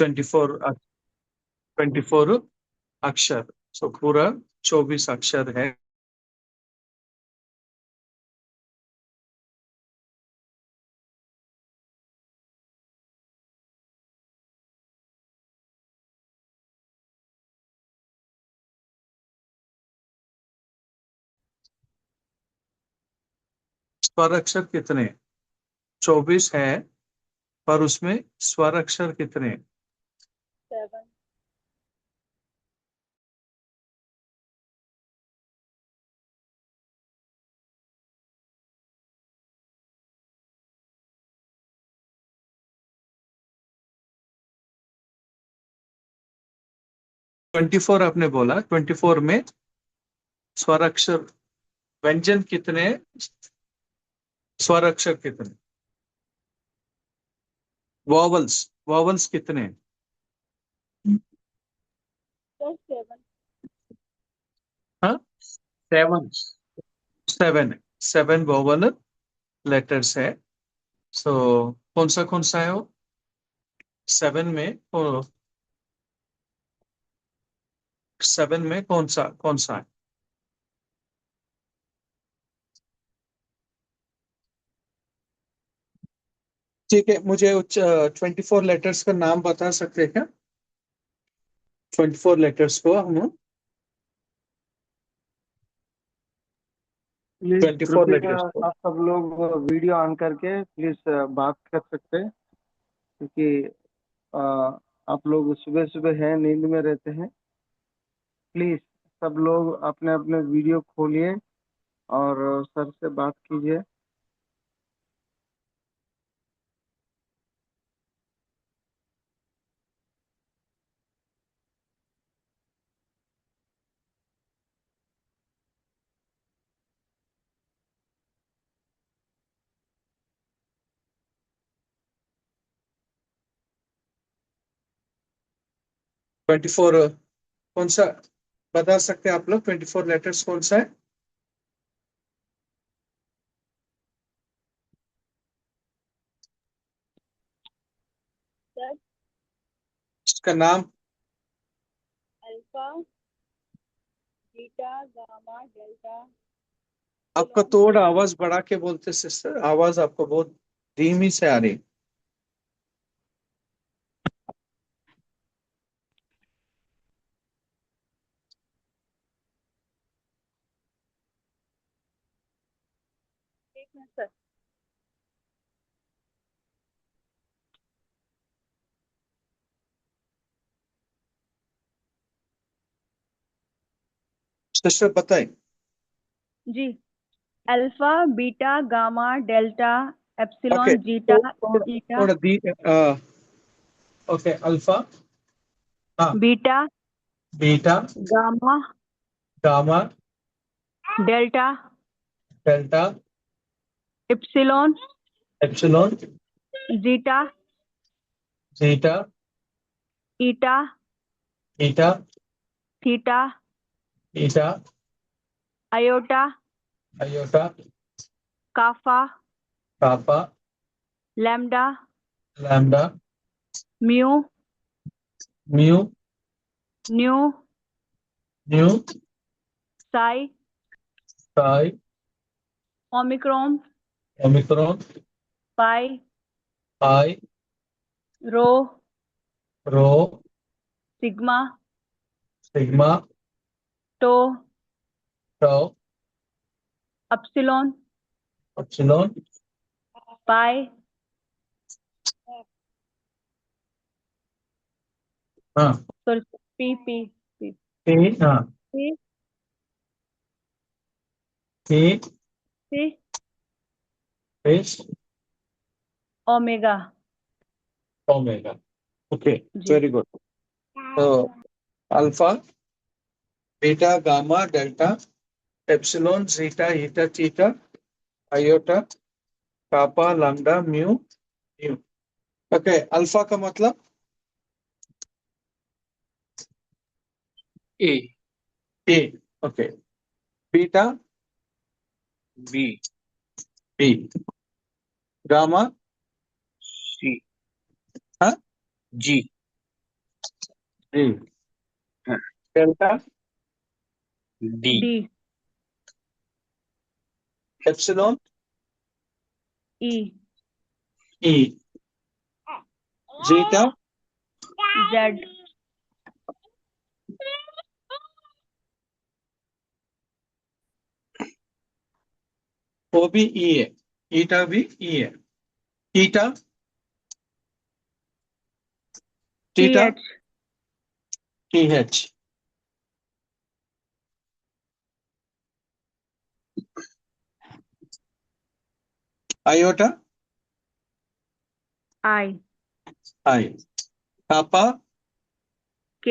24 24 अक्षर, सो पूरा 24 अक्षर है। स्वर अक्षर कितने? 24 है, पर उसमें स्वर अक्षर कितने? 7। 24 आपने बोला, 24 में स्वर अक्षर व्यंजन कितने, स्वर अक्षर कितने, वॉवल्स वॉवल्स कितने? सर 7। हाँ, 7 7 वॉवल लेटर्स है। सो कौन सा है वो? 7 में 7 में कौन सा है? ठीक है, मुझे 24 लेटर्स का नाम बता सकते हैं क्या? 24 लेटर्स को हम प्लीज 24 कृपया लेटर्स को आप सब लोग वीडियो ऑन करके प्लीज बात कर सकते हैं, क्योंकि अ, आप लोग सुबह सुबह है नींद में रहते हैं। प्लीज सब लोग अपने अपने वीडियो खोलिए और सर से बात कीजिए। ट्वेंटी फोर कौन सा बता सकते हैं आप लोग? 24 लेटर्स कौन सा है? सर इसका नाम? Alpha, beta, gamma, delta. आपका थोड़ा आवाज बढ़ा के बोलते सिस्टर, आवाज आपको बहुत धीमी से आ रही। एक मिनट सर। सिस्टर बताए। जी, alpha, beta, gamma, delta, okay, epsilon, zeta, eta, थोड़ा दी। ओके, अल्फा, हाँ, beta, beta, gamma, gamma, delta, delta, epsilon, epsilon, zeta, zeta, eta, eta, theta, eta, iota, iota, kappa, kappa, lambda, lambda, mu, mu, nu, nu, psi, psi, omicron, omicron, pi, pi, rho, rho, sigma, sigma, tau, tau, upsilon, epsilon, pi, हाँ, sorry, P P P T, हाँ, P T, C, S, omega. Omega. Okay, जी, very good. तो alpha, beta, gamma, delta, epsilon, zeta, eta, theta, iota, kappa, lambda, mu, nu. Okay, alpha का मतलब? A, A. Okay, beta, B, B, gamma, C, हाँ, G, G. Delta, D, D, epsilon, E, E, zeta, Z, वो भी E है, eta भी E है, eta, theta, TH, T H, iota, I, I, kappa. K,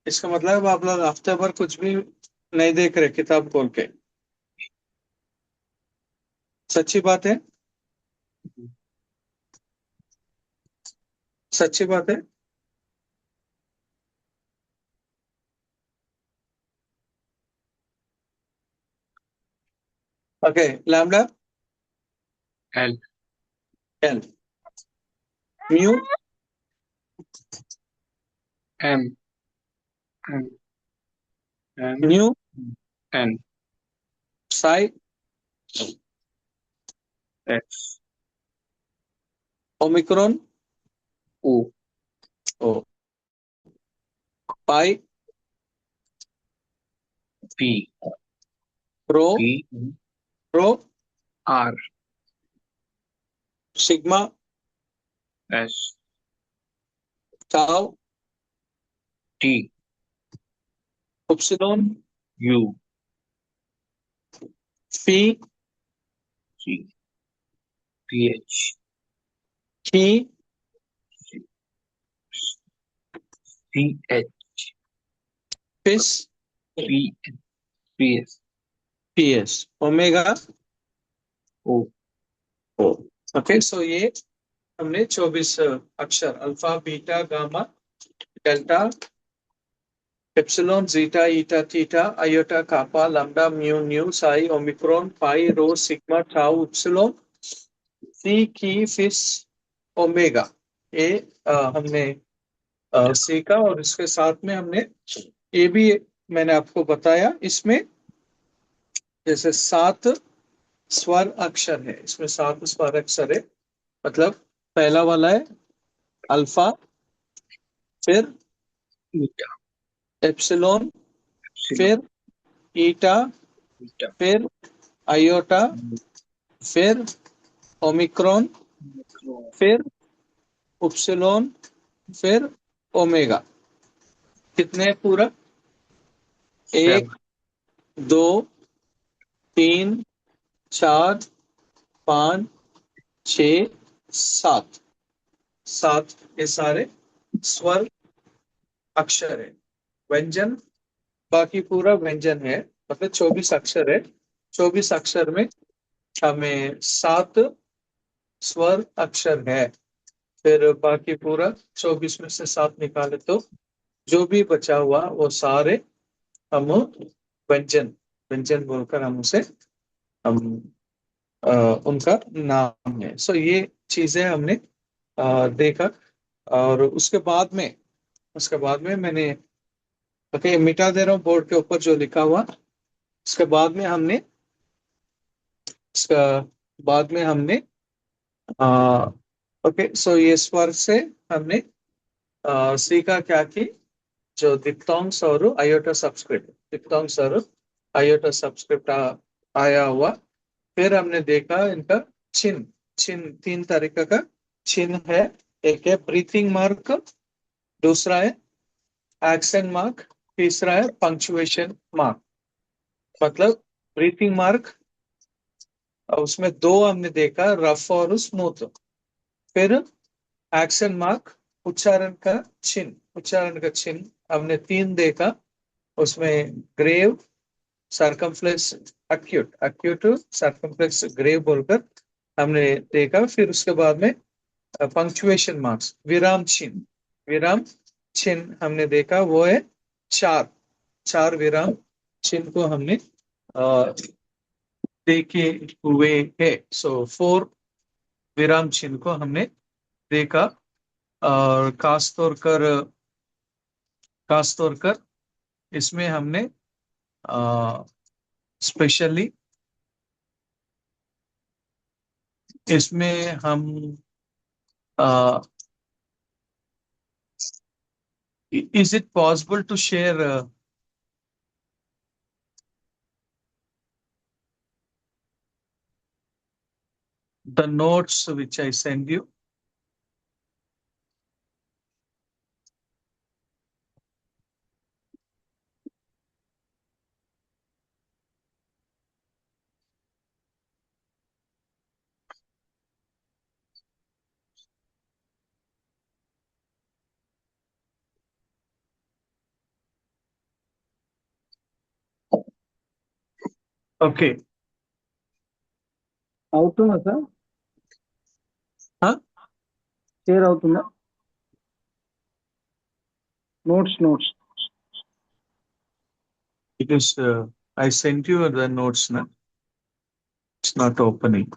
इसका मतलब आप लोग हफ्ते भर कुछ भी नहीं देख रहे किताब खोल के, सच्ची बात है, सच्ची बात है। Okay, lambda, L, L, mu, M, M, M, new, N, Sai, X, Omicron, O, ओ, पाई, P, रो, P, रो, R, sigma, S, tau, T, उपसिलोन, U, फी, G, PH, की, CH, फिस, P, PS, P S, omega, O, ओ। ओके, सो ये हमने 24 अक्षर alpha, beta, gamma, delta, epsilon, zeta, eta, theta, iota, kappa, lambda, mu, new, Sai, Omicron, पाई, रो, sigma, tau, epsilon, सी, की, फिस, omega, ये हमने सीखा। और इसके साथ में हमने ये भी मैंने आपको बताया, इसमें जैसे 7 स्वर अक्षर है, इसमें 7 स्वर अक्षर है। मतलब पहला वाला है अल्फा, फिर Beta, एप्सिलॉन, Epsilon, फिर ईटा, Beta, फिर आयोटा, फिर ओमिक्रॉन, Micron, फिर उपसिलोन, फिर ओमेगा। कितने हैं पूरा? 1, 7, 2, 3, 4, 5, 6, 7। 7 ये सारे स्वर अक्षर है। व्यंजन बाकी पूरा व्यंजन है, मतलब 24 अक्षर है। 24 अक्षर में हमें 7 स्वर अक्षर है। फिर बाकी पूरा 24 में से 7 निकाले तो जो भी बचा हुआ वो सारे हम व्यंजन व्यंजन बोलकर हम उसे हम अ, उनका नाम है। सो ये चीजें हमने देखा। और उसके बाद में मैंने ओके मिटा दे रहा हूँ बोर्ड के ऊपर जो लिखा हुआ। उसके बाद में हमने इसका बाद में हमने ओके सो ये स्वर से हमने सीखा क्या कि जो दिप्तांश और आयोटा सबस्क्रिप्ट, दिप्तांश और आयोटा सबस्क्रिप्ट आया हुआ। फिर हमने देखा इनका चिन्ह। चिन्ह 3 तरीके का चिन्ह है। एक है ब्रीथिंग मार्क, दूसरा है एक्सेंट मार्क, तीसरा है पंक्चुएशन मार्क। मतलब ब्रीथिंग मार्क उसमें 2 हमने देखा, रफ और स्मूथ। फिर एक्सेंट मार्क उच्चारण का चिन्ह हमने 3 देखा। उसमें grave, circumflex, acute, acute circumflex grave बोलकर हमने देखा। फिर उसके बाद में पंक्चुएशन मार्क्स, विराम चिन्ह हमने देखा। वो है 4 4 विराम चिन्ह को हमने देखे हुए है। सो 4 विराम चिन्ह को हमने देखा। और खास तौर कर खास तौर कर इसमें हमने स्पेशली इसमें हम is it possible to share the notes which I send you? Okay. అవుతుందా సార్? Huh? షేర్ అవుతుందా? Notes It is, I sent you the notes now. It's not opening.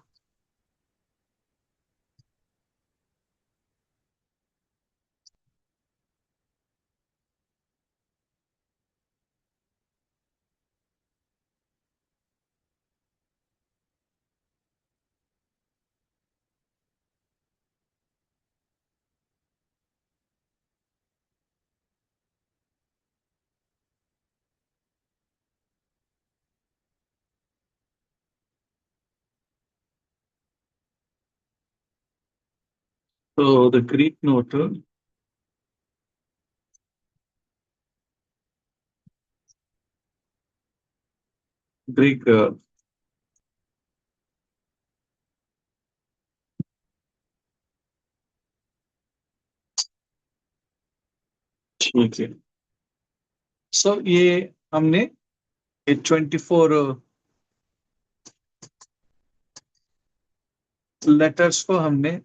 So the Greek note, Greek ठीक है. So ये हमने 24 letters को हमने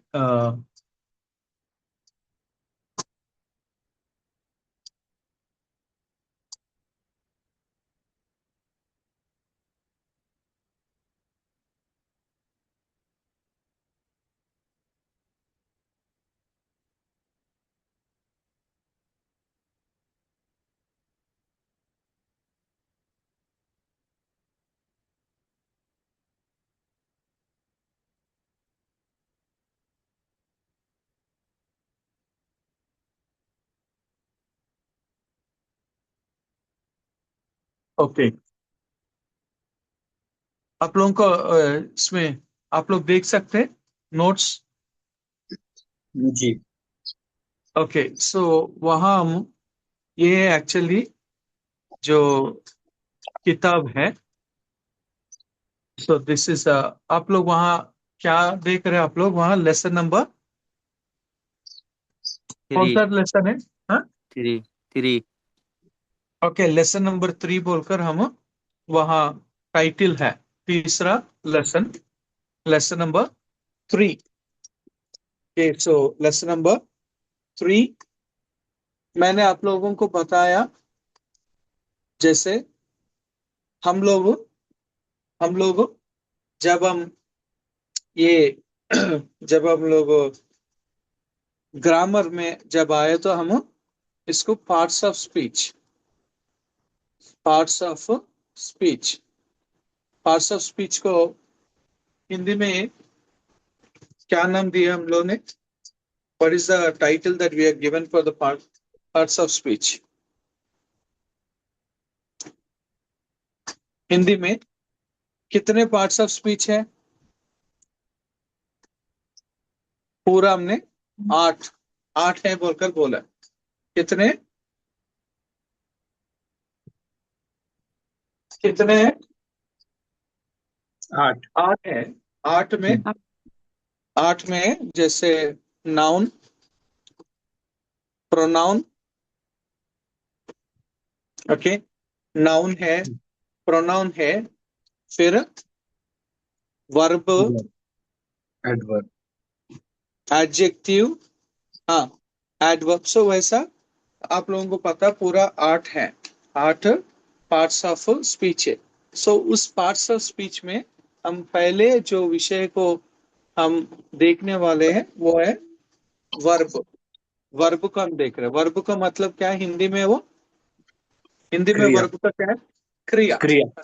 okay. आप लोगों को इसमें आप लोग देख सकते हैं नोट्स. जी. ओके. सो वहाँ हम ये एक्चुअली जो किताब है, सो दिस इज आप लोग वहाँ क्या देख रहे हैं? आप लोग वहाँ लेसन नंबर कौन सा लेसन है? हाँ, 3. ओके. लेसन नंबर 3 बोलकर हम वहाँ टाइटल है तीसरा lesson, lesson number 3. Okay. So lesson number 3 मैंने आप लोगों को बताया जैसे हम लोग जब हम ये जब हम लोग ग्रामर में जब आए तो हम इसको पार्ट्स ऑफ स्पीच को हिंदी में क्या नाम दिया हम लोग ने? What is the title that we have given for the parts of speech? Hindi में कितने पार्ट्स ऑफ स्पीच है? पूरा हमने 8 है बोलकर बोला. कितने हैं? 8 है. 8 में जैसे नाउन, प्रोनाउन, ओके, नाउन है, प्रोनाउन है, फिर वर्ब, एडवर्ब, एडजेक्टिव, हाँ, एडवर्ब. सो वैसा आप लोगों को पता पूरा 8 है. 8 पार्ट्स ऑफ स्पीच है. सो उस पार्ट्स ऑफ स्पीच में हम पहले जो विषय को हम देखने वाले हैं वो है वर्ब. वर्ब को हम देख रहे हैं. वर्ब का मतलब क्या है हिंदी में? वो हिंदी में क्रिया। वर्ब का क्या है? क्रिया। क्रिया।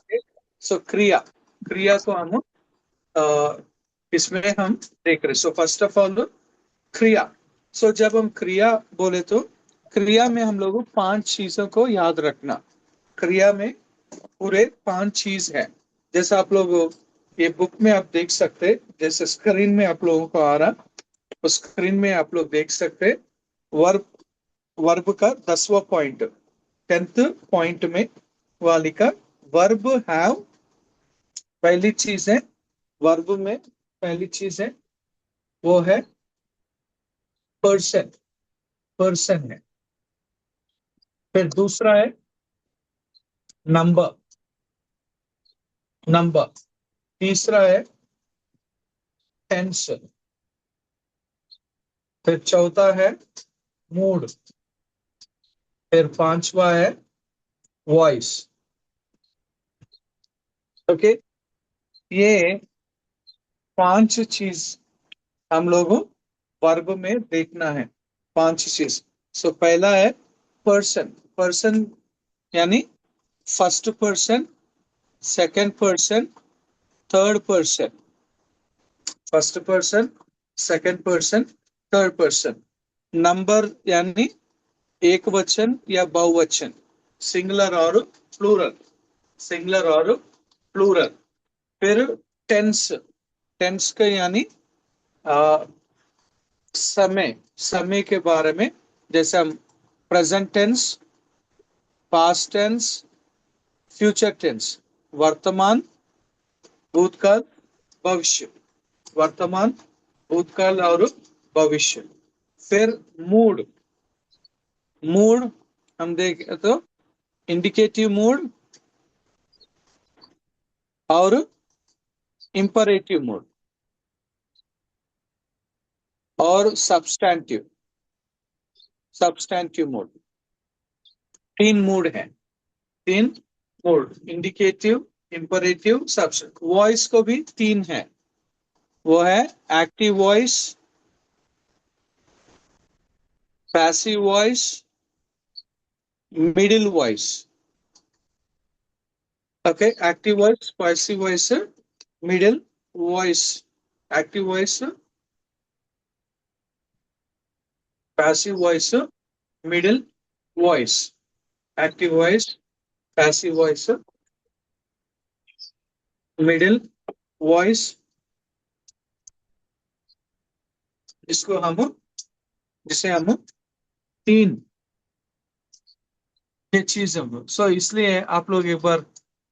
सो क्रिया, क्रिया को हम इसमें हम देख रहे। सो फर्स्ट ऑफ ऑल क्रिया। सो जब हम क्रिया बोले तो क्रिया में हम लोग 5 चीजों को याद रखना। क्रिया में पूरे 5 चीज है। जैसे आप लोग ये बुक में आप देख सकते, जैसे स्क्रीन में आप लोगों को आ रहा, उस स्क्रीन में आप लोग देख सकते वर्ब, वर्ब का 10वां पॉइंट, 10th पॉइंट में वाली का वर्ब हैव। पहली चीज है वर्ब में, पहली चीज है वो है पर्सन, पर्सन है। फिर दूसरा है नंबर, नंबर। तीसरा है टेंस। फिर चौथा है मूड। फिर पांचवा है वॉइस। ओके, ये 5 चीज हम लोगों वर्ब में देखना है। 5 चीज। सो पहला है पर्सन, पर्सन यानी first person, second person, third person. First person, second person, third person. Number यानी एक वचन या बहुवचन, सिंगुलर और प्लूरल, सिंगुलर और प्लूरल। फिर टेंस, टेंस का यानी समय, समय के बारे में, जैसे हम present tense, past tense, future tense, वर्तमान, भूतकाल, भविष्य, वर्तमान, भूतकाल और भविष्य। फिर मूड, मूड हम देखें तो इंडिकेटिव मूड और इंपरेटिव मूड और सब्सटैंटिव, सब्सटैंटिव मूड। 3 मूड है, 3 mood, indicative, imperative, substantive. Voice को भी 3 है, वो है active voice, passive voice, middle voice. Okay, active voice, passive voice, middle voice. Active voice, passive voice, middle voice. Active voice, passive voice, middle voice. इसको हम, जिसे हम 3 ये चीज हम। सो इसलिए आप लोग एक बार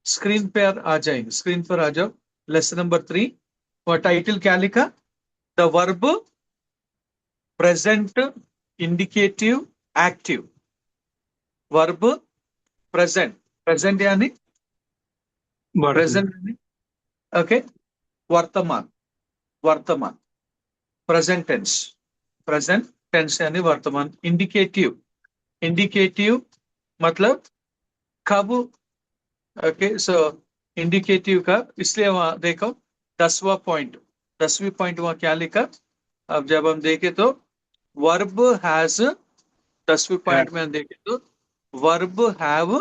स्क्रीन पर आ जाएंगे, स्क्रीन पर आ जाओ। लेसन नंबर 3 और टाइटल क्या लिखा? The verb present, indicative, active. Verb present, present यानी प्रेजेंट यानी ओके, वर्तमान, वर्तमान, प्रेजेंट टेंस, प्रेजेंट टेंस यानी वर्तमान। इंडिकेटिव, इंडिकेटिव मतलब कब। ओके, सो इंडिकेटिव का, इसलिए वहां देखो 10वां पॉइंट, 10वीं पॉइंट वहां क्या लिखा? अब जब हम देखें तो वर्ब हैज, 10वीं पॉइंट में हम देखें तो verb have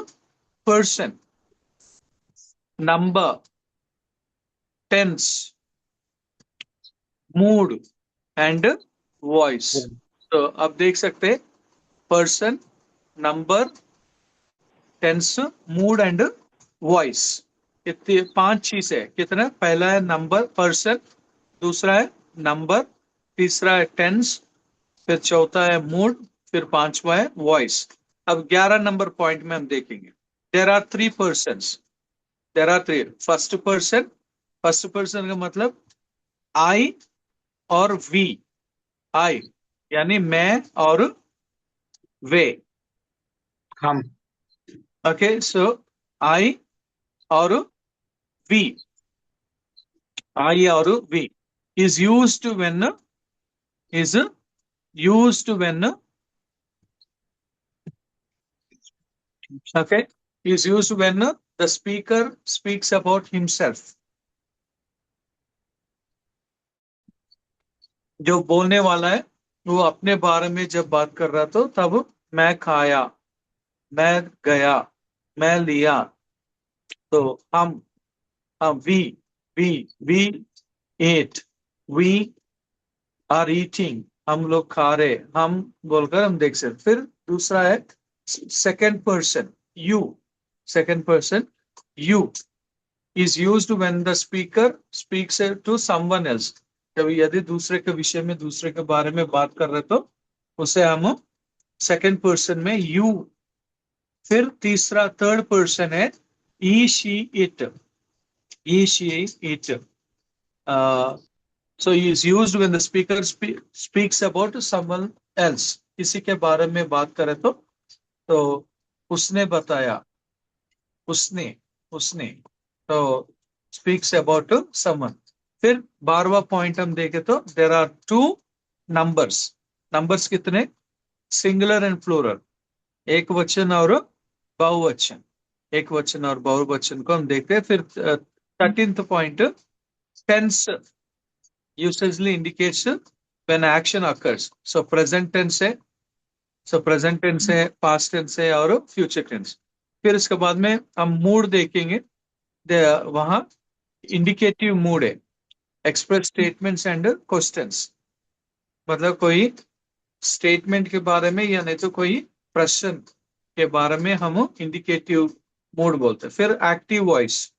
person, number, tense, mood and voice. तो अब देख सकते हैं person, number, tense, mood and voice. इतनी 5 चीज है। कितना? पहला है नंबर, पर्सन, दूसरा है नंबर, तीसरा है टेंस, फिर चौथा है मूड, फिर 5वां है वॉइस। अब 11 नंबर पॉइंट में हम देखेंगे। There are 3 person, there are 3। First person, first person का मतलब आई और वी। आई यानी मैं और वे। हम। ओके, सो आई और वी, आई और we is used when, is used when, okay, is used when the speaker speaks about himself. जो बोलने वाला है वो अपने बारे में जब बात कर रहा था, तब मैं खाया, मैं गया, मैं लिया, तो हम we ate, we are eating, हम लोग खा रहे, हम बोलकर हम देख सकते। फिर दूसरा है second person you, second person you is used when the speaker speaks to someone else। जब यदि दूसरे के विषय में, दूसरे के बारे में बात कर रहे तो उसे हम सेकंड पर्सन में यू। फिर तीसरा थर्ड पर्सन है he she it, he she it. So he is used when the speaker speaks about someone else। किसी के बारे में बात करे तो उसने बताया, उसने उसने, तो स्पीक्स अबाउट समवन। फिर 12वां पॉइंट हम देखें तो there are two numbers. Numbers कितने? सिंगुलर एंड प्लूरल, एक वचन और बहुवचन। एक वचन और बहुवचन को हम देखते हैं। फिर 13th point, tense usually indicates when action occurs। so present tense है, present tense है, past tense है और future tense। फिर इसके बाद में हम मूड देखेंगे, वहां इंडिकेटिव मूड है, एक्सप्रेस स्टेटमेंट्स एंड क्वेश्चंस। मतलब कोई स्टेटमेंट के बारे में या नहीं तो कोई प्रश्न के बारे में हम इंडिकेटिव मूड बोलते हैं। फिर एक्टिव वॉइस,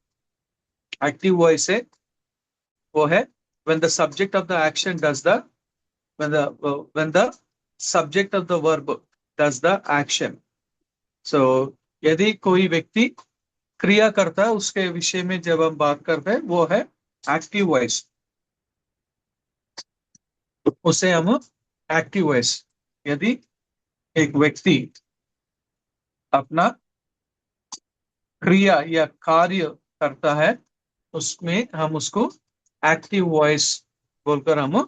एक्टिव वॉइस है वो है when the subject of the action does the when the subject of the verb does the action। so यदि कोई व्यक्ति क्रिया करता है उसके विषय में जब हम बात करते हैं वो है एक्टिव वॉइस, उसे हम एक्टिव वॉइस। यदि एक व्यक्ति अपना क्रिया या कार्य करता है उसमें हम उसको एक्टिव वॉइस बोलकर हम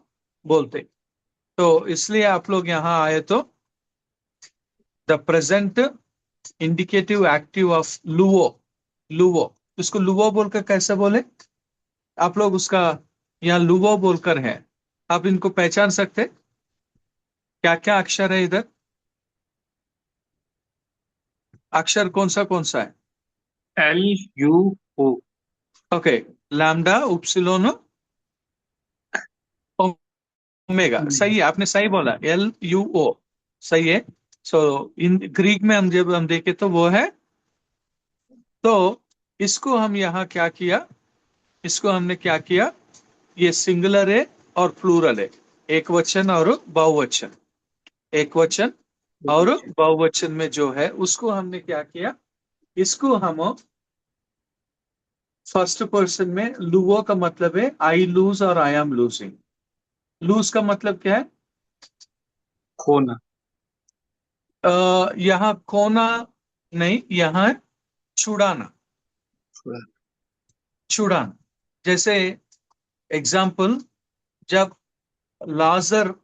बोलते। तो इसलिए आप लोग यहां आए तो the present indicative active of लुवो, लुवो, इसको लुवो बोलकर कैसे बोले आप लोग? उसका यहाँ लुवो बोलकर है, आप इनको पहचान सकते? क्या क्या अक्षर है इधर? अक्षर कौन सा है? LUO। Okay, lambda, upsilon, omega. सही है, आपने सही बोला, LUO सही है। सो इन ग्रीक में हम जब हम देखे तो वो है। तो इसको हम यहाँ क्या किया, इसको हमने क्या किया, ये सिंगुलर है और प्लूरल है, एक वचन और बहुवचन। एक वचन और बहुवचन में जो है उसको हमने क्या किया, इसको हम फर्स्ट पर्सन में, लुवो का मतलब है आई लूज और आई एम लूजिंग। लूज का मतलब क्या है? खोना। यहाँ खोना नहीं, यहाँ है छुड़ाना, छुड़ाना। जैसे एग्जाम्पल, जब लाजर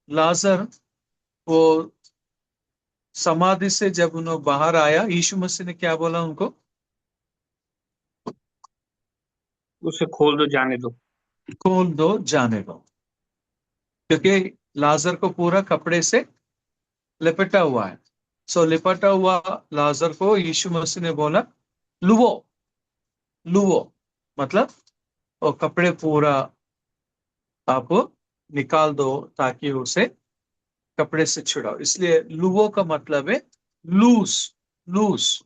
लाजर वो समाधि से जब उन्होंने बाहर आया, यीशु मसीह ने क्या बोला उनको? उसे खोल दो, जाने दो। खोल दो, जाने दो। क्योंकि लाजर को पूरा कपड़े से लिपटा हुआ है। सो लिपटा हुआ लाजर को यीशु मसीह ने बोला लुवो, लुवो मतलब वो कपड़े पूरा आप निकाल दो ताकि उसे कपड़े से छुड़ाओ। इसलिए लुवो का मतलब है लूज, लूज,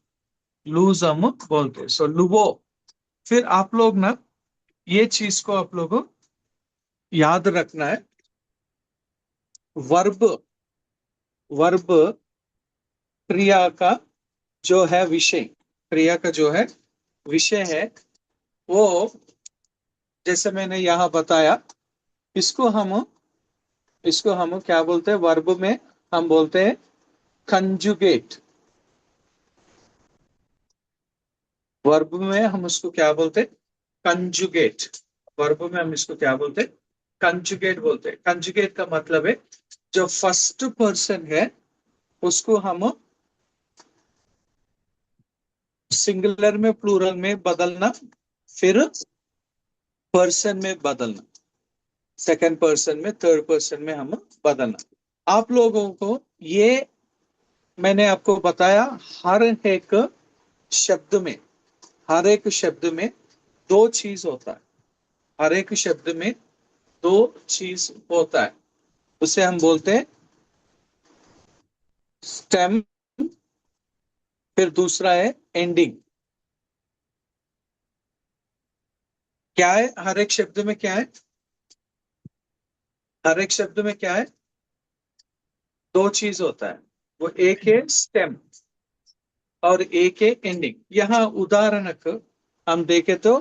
लूज हम बोलते हैं। सो लुवो। फिर आप लोग ना ये चीज को आप लोगों को याद रखना है, वर्ब, वर्ब क्रिया का जो है विषय, क्रिया का जो है विषय है वो, जैसे मैंने यहां बताया, इसको हम क्या बोलते हैं? वर्ब में हम बोलते हैं कंजुगेट। वर्ब में हम उसको क्या बोलते हैं? कंजुगेट। वर्ब में हम इसको क्या बोलते हैं? कंजुगेट बोलते हैं। कंजुगेट का मतलब है जो फर्स्ट पर्सन है उसको हम सिंगुलर में प्लूरल में बदलना, फिर पर्सन में बदलना, सेकंड पर्सन में, थर्ड पर्सन में हम बदलना। आप लोगों को ये मैंने आपको बताया, हर एक शब्द में, हर एक शब्द में दो चीज होता है, हर एक शब्द में दो चीज होता है, उसे हम बोलते हैं स्टेम, फिर दूसरा है एंडिंग। क्या है हर एक शब्द में, क्या है हर एक शब्द में, क्या है, दो चीज होता है, वो एक है स्टेम और एक है एंडिंग। यहाँ उदाहरण हम देखें तो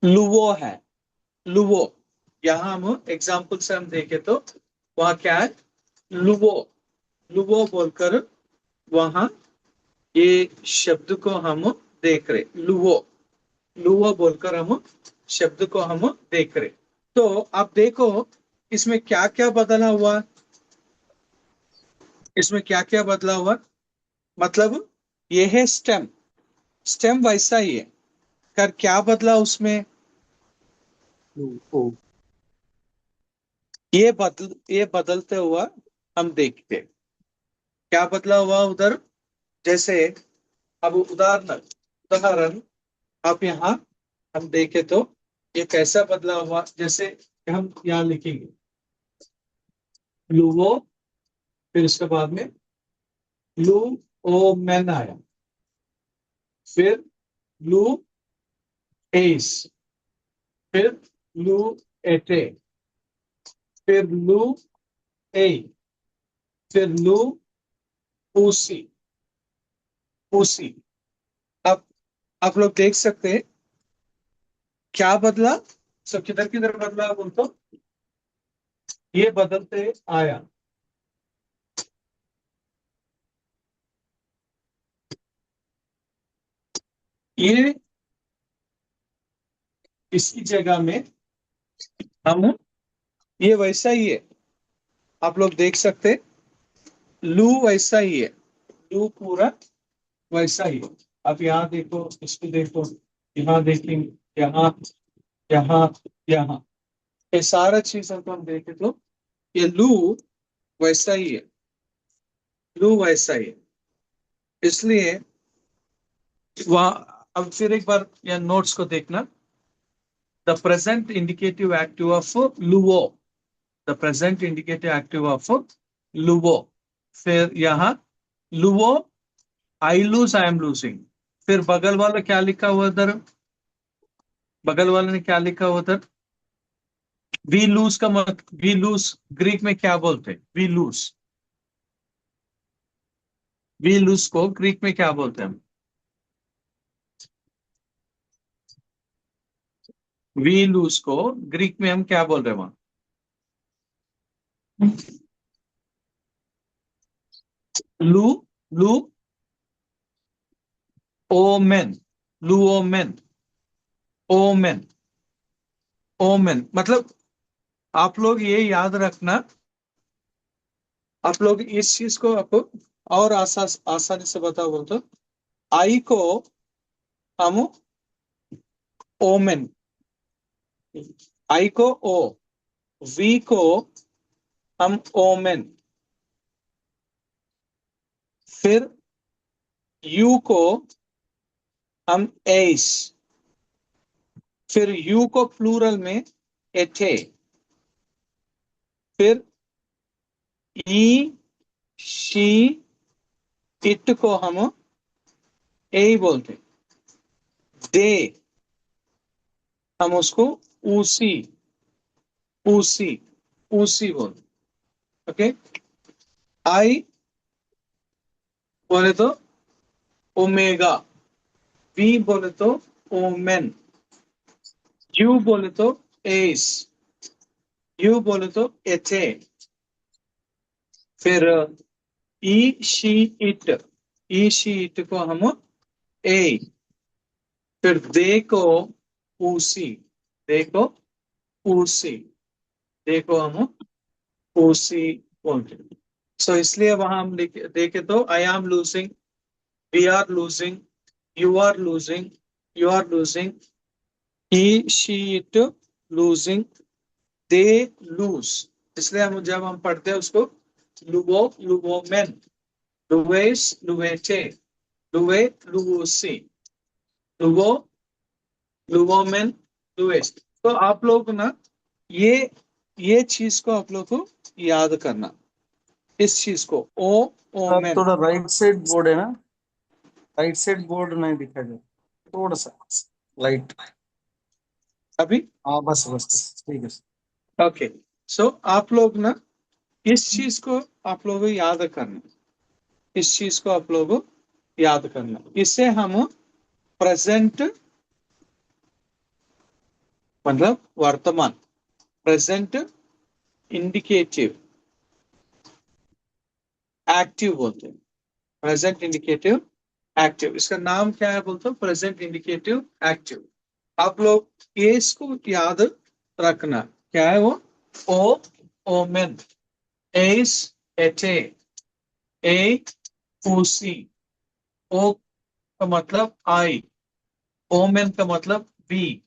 लुवो है, लुवो, यहाँ हम एग्जाम्पल से हम देखें तो वहाँ क्या है, लुवो, लुवो बोलकर वहां ये शब्द को हम देख रहे, लुवो, लुवो बोलकर हम शब्द को हम देख रहे। तो आप देखो इसमें क्या क्या बदला हुआ, इसमें क्या क्या बदला हुआ, मतलब ये है स्टेम, स्टेम वैसा ही है, कर क्या बदला उसमें, ओ, ये बदलते हुआ हम देखते हैं। क्या बदला हुआ उधर, जैसे अब उदाहरण उदाहरण आप यहाँ हम देखें तो ये कैसा बदला हुआ, जैसे हम यहाँ लिखेंगे लुवो, फिर उसके बाद में लू ओ मैन आया, फिर लू एस, फिर लू एटे, फिर लू ए, फिर लू उसी, उसी। अब आप लोग देख सकते हैं क्या बदला, सब किधर किधर बदला बोल तो ये बदलते आया। ये इसकी जगह में हम, ये वैसा ही है, आप लोग देख सकते लू वैसा ही है, लू पूरा वैसा ही है। अब यहाँ देखो, इसको देखो, यहाँ देखेंगे, यहाँ, यहाँ, यहाँ, ये सारा चीज को हम देखें तो ये लू वैसा ही है, लू वैसा ही है। इसलिए वहां, अब फिर एक बार यहाँ नोट्स को देखना, the present indicative active of लुवो, the present indicative active of लुवो, फिर यहाँ लुवो, I lose, I am losing, फिर बगल वाला क्या लिखा हुआ उधर, बगल वाले ने क्या लिखा हुआ उधर, वी लूज का मत, वी लूज ग्रीक में क्या बोलते हैं, वी लूज, वी लूज को ग्रीक में क्या बोलते हैं हम, वी लूज को ग्रीक में हम क्या बोल रहे हैं वहां, लू, लू ओमेन, लू ओमेन, ओमेन, ओमेन, मतलब आप लोग ये याद रखना, आप लोग इस चीज को आपको और आसानी से बता बोल तो आई को हम ओमेन, आई को ओ, वी को हम ओमेन, फिर यू को हम एस, फिर यू को प्लूरल में एथे, फिर ई शी इट को हम ए बोलते, दे हम उसको उसी, उसी, उसी बोलते, ओके। आई बोले तो ओमेगा, वी बोले तो ओमेन, यू बोले तो एस, यू बोले तो एथे, फिर he she it, he she it को हम ए, फिर दे को उसी, दे को उसी, दे को हम उसी बोलते। सो इसलिए वहां हम देखे तो I am losing, we are losing, you are losing, you are losing, he she it losing, they lose. इसलिए हम जब हम पढ़ते हैं उसको लुवो, लुवोमेन, लुवेस, लुवेटे, लुवे, लुवोसी, लुवो, लुवोमेन, लुवेस। तो आप लोग ना ये चीज को आप लोग को याद करना, इस चीज को ओ आप ओमेन। थोड़ा राइट साइड बोर्ड है ना, राइट साइड बोर्ड नहीं दिखा दे, थोड़ा सा लाइट। अभी हाँ बस बस बस, ठीक है। ओके। सो आप लोग ना इस चीज को आप लोगों को याद करना, इस चीज को आप लोगों को याद करना। इससे हम प्रेजेंट मतलब वर्तमान, प्रेजेंट इंडिकेटिव एक्टिव बोलते हैं। प्रेजेंट इंडिकेटिव एक्टिव, इसका नाम क्या है बोलते हैं? Present indicative active. आप लोग इसको याद रखना। क्या है वो? ओ ओमेन, एस एटे, ए ऊसी। ओ का मतलब आई, ओमेन का मतलब बी,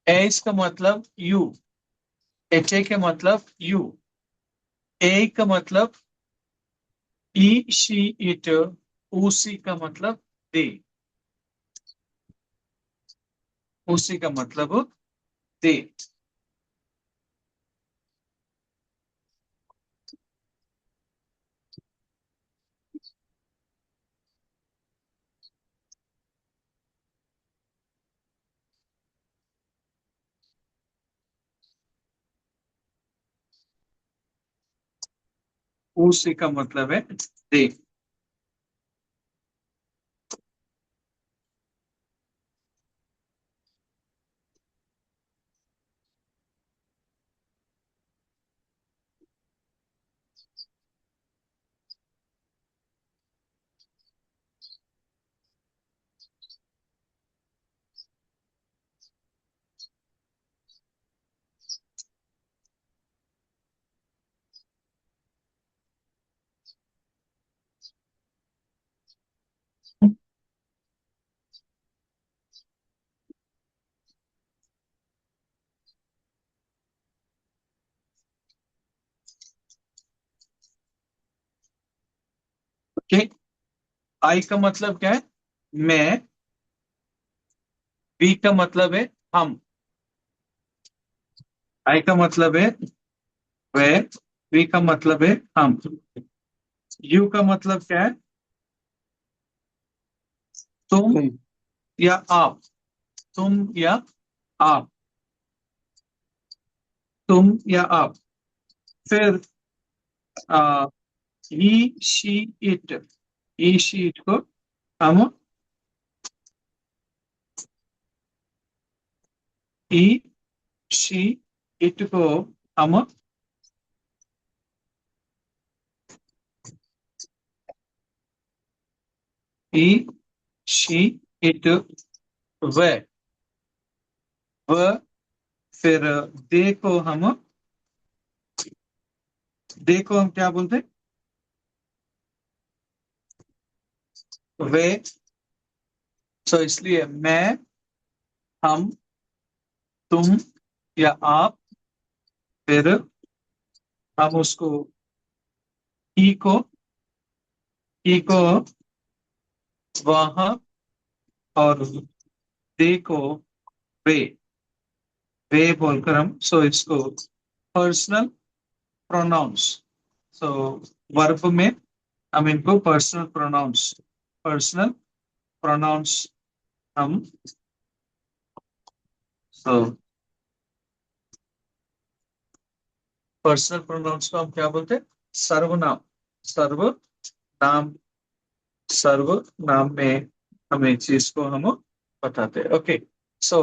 एस का मतलब यू, एटे का मतलब यू, ए का मतलब ई शी इट, ऊसी का मतलब दे, ऊसी का मतलब दे। ऊसी का मतलब है दे। ओके। आई का मतलब क्या है? मैं। बी का मतलब है हम। आई का मतलब है वह। बी का मतलब है हम। यू का मतलब क्या है? तुम या आप, तुम या आप, तुम या आप। फिर he she it, he she it को हम ही शी इट को हम ही शी इट वह, वह। फिर दे को हम, दे को हम क्या बोलते हैं? वे। सो इसलिए मैं, हम, तुम या आप। फिर हम उसको ई को, ई को वह, और दे को वे, वे बोलकर हम सो इसको पर्सनल प्रोनाउंस। सो वर्ब में हम इनको पर्सनल प्रोनाउंस, पर्सनल प्रोनाउंस हम। सो पर्सनल प्रोनाउंस को हम क्या बोलते हैं? सर्वनाम, सर्वनाम, सर्वनाम में हमें चीज को हम बताते हैं। ओके। सो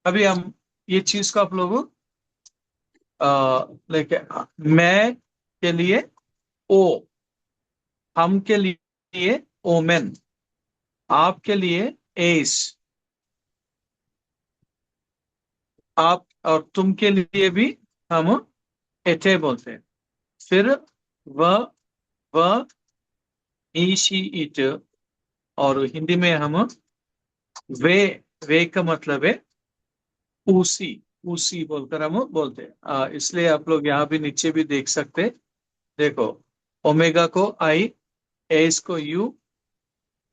अभी हम ये चीज को आप लोगों लेके, मैं के लिए ओ, हम के लिए ओमेन, आपके लिए एस, आप और तुम के लिए भी हम एटे बोलते हैं। फिर वह ही शी इट, और हिंदी में हम वे, वे का मतलब है उसी, उसी बोलकर हम बोलते हैं। इसलिए आप लोग यहाँ भी नीचे भी देख सकते हैं। देखो, ओमेगा को आई, एस को यू,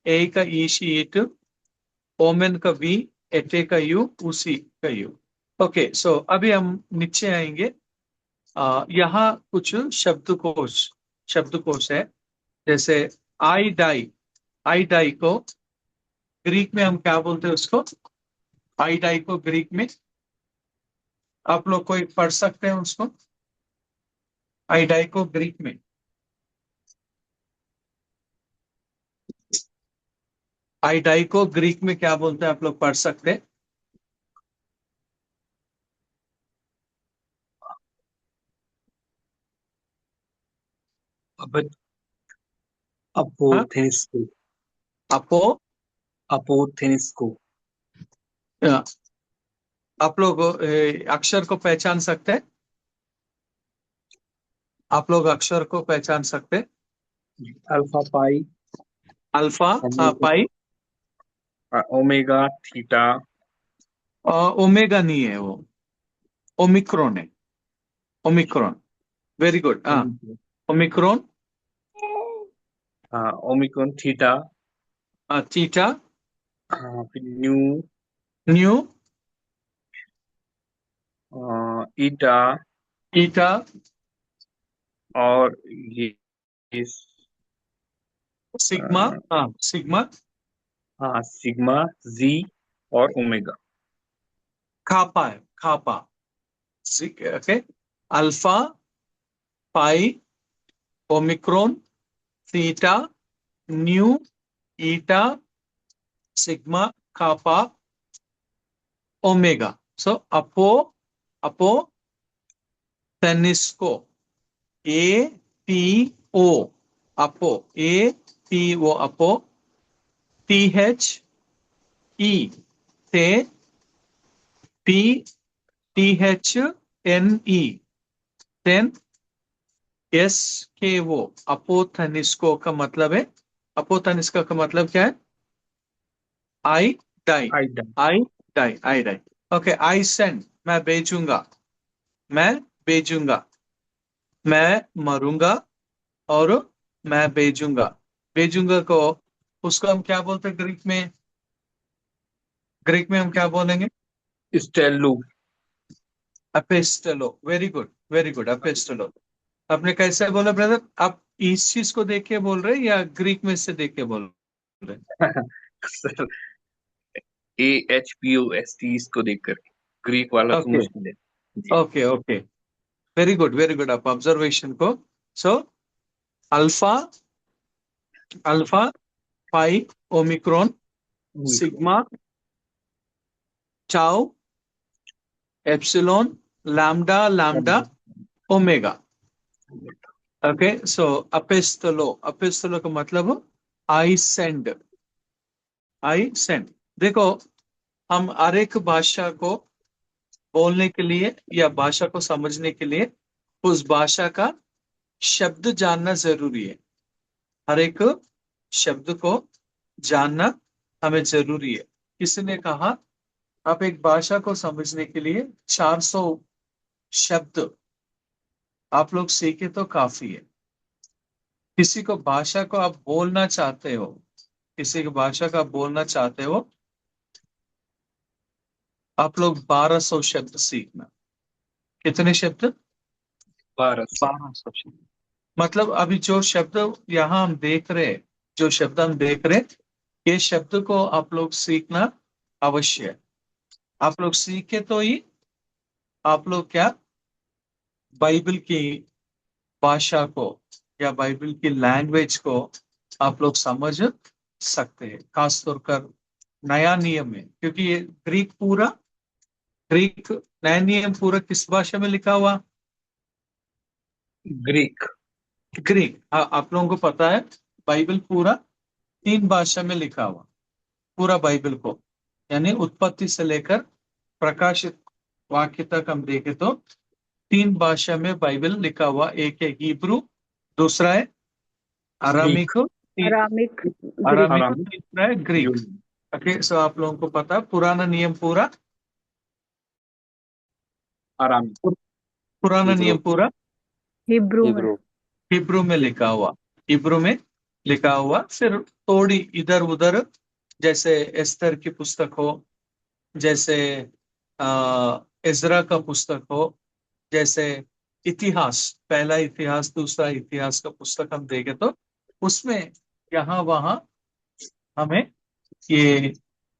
ए का ईश ईट, ओमेन का वी, एटे का यू, उसी का यू। ओके, सो अभी हम नीचे आएंगे। यहाँ कुछ शब्दकोश है। जैसे आई डाई, आई डाई को ग्रीक में हम क्या बोलते हैं उसको? आई डाई को ग्रीक में आप लोग कोई पढ़ सकते हैं उसको? आई डाई को ग्रीक में, आई डाई को ग्रीक में क्या बोलते हैं? आप लोग पढ़ सकते हैं? अब हाँ, अपोथेनिस्को। अपो अपोथेनिस्को। आप लोग अक्षर को पहचान सकते हैं? आप लोग अक्षर को पहचान सकते हैं? अल्फा पाई, अल्फा, ओमेगा, पाई, ओमेगा थीटा। ओमेगा नहीं है वो, ओमिक्रॉन है। Omicron, very good. हाँ, ओमिक्रॉन, हाँ, ओमिक्रॉन थीटा। थीटा, हाँ, फिर न्यू, न्यू, ईटा, ईटा, और ये सिग्मा, हाँ सिग्मा, हाँ, सिग्मा, जी और ओमेगा। खापा है, kappa. Okay, alpha, pi, omicron, theta, nu, eta, sigma, kappa, omega. So अपो टेनिस्को, ए पी ओ, अपो, ए पी ओ, अपो, टी एच ई, टे, P T H N E, टेन, एस के वो, अपोथनिस्को का मतलब है, अपोथनिस्को का मतलब क्या है? I die, I died. I die, I die. Okay, I send, मैं भेजूंगा, मैं भेजूंगा, मैं मरूंगा, और मैं भेजूंगा। भेजूंगा को उसको हम क्या बोलते हैं ग्रीक में? ग्रीक में हम क्या बोलेंगे? स्टेलू। अपेस्टलो, वेरी गुड, वेरी गुड, अपेस्टलो। आपने कैसे बोला ब्रदर? आप इस चीज को देख के बोल रहे हैं या ग्रीक में से देख के बोल रहे हैं? सर, AHPOST इसको देख करके। ग्रीक वाला तो ओके, मुश्किल है जी। Okay, okay, very good, very good. आप ऑब्जर्वेशन को, so alpha, alpha, pi, omicron, omicron. Sigma, tau, epsilon, lambda, lambda, omega. Okay, so अपेस्तलो, अपेस्तलो का मतलब आई सेंड, आई सेंड। देखो, हम हर एक भाषा को बोलने के लिए या भाषा को समझने के लिए उस भाषा का शब्द जानना जरूरी है। हर एक शब्द को जानना हमें जरूरी है। किसी ने कहा, आप एक भाषा को समझने के लिए 400 शब्द आप लोग सीखे तो काफी है। किसी को भाषा को आप बोलना चाहते हो, किसी की भाषा का आप बोलना चाहते हो, आप लोग 1200 शब्द सीखना। कितने शब्द? 1200। 1200 शब्द। मतलब अभी जो शब्द यहाँ हम देख रहे हैं, जो शब्द हम देख रहे हैं, ये शब्द को आप लोग सीखना अवश्य है। आप लोग सीखे तो ही आप लोग क्या बाइबल की भाषा को या बाइबल की लैंग्वेज को आप लोग समझ सकते हैं। खासतौर कर नया नियम में, क्योंकि ये ग्रीक नया नियम पूरा किस भाषा में लिखा हुआ? ग्रीक। ग्रीक। आप लोगों को पता है बाइबल पूरा 3 भाषा में लिखा हुआ, पूरा बाइबल को, यानी उत्पत्ति से लेकर प्रकाशित वाक्य तक हम देखें तो 3 भाषा में बाइबल लिखा हुआ। एक है हिब्रू, दूसरा है Greek. Aramaic, Aramaic, Greek. Aramaic, आरामी। तीसरा है ग्रीक। यूनानी। ओके, सो आप लोगों को पता है पुराना नियम पूरा, आरामी। पुराना हिब्रू नियम पूरा हिब्रू में। हिब्रू हिब्रू में लिखा हुआ, हिब्रू में लिखा हुआ, फिर थोड़ी इधर उधर, जैसे एस्तर की पुस्तक हो, जैसे इज़रा का पुस्तक हो, जैसे इतिहास, पहला इतिहास दूसरा इतिहास का पुस्तक हम देखें तो उसमें यहाँ वहाँ हमें ये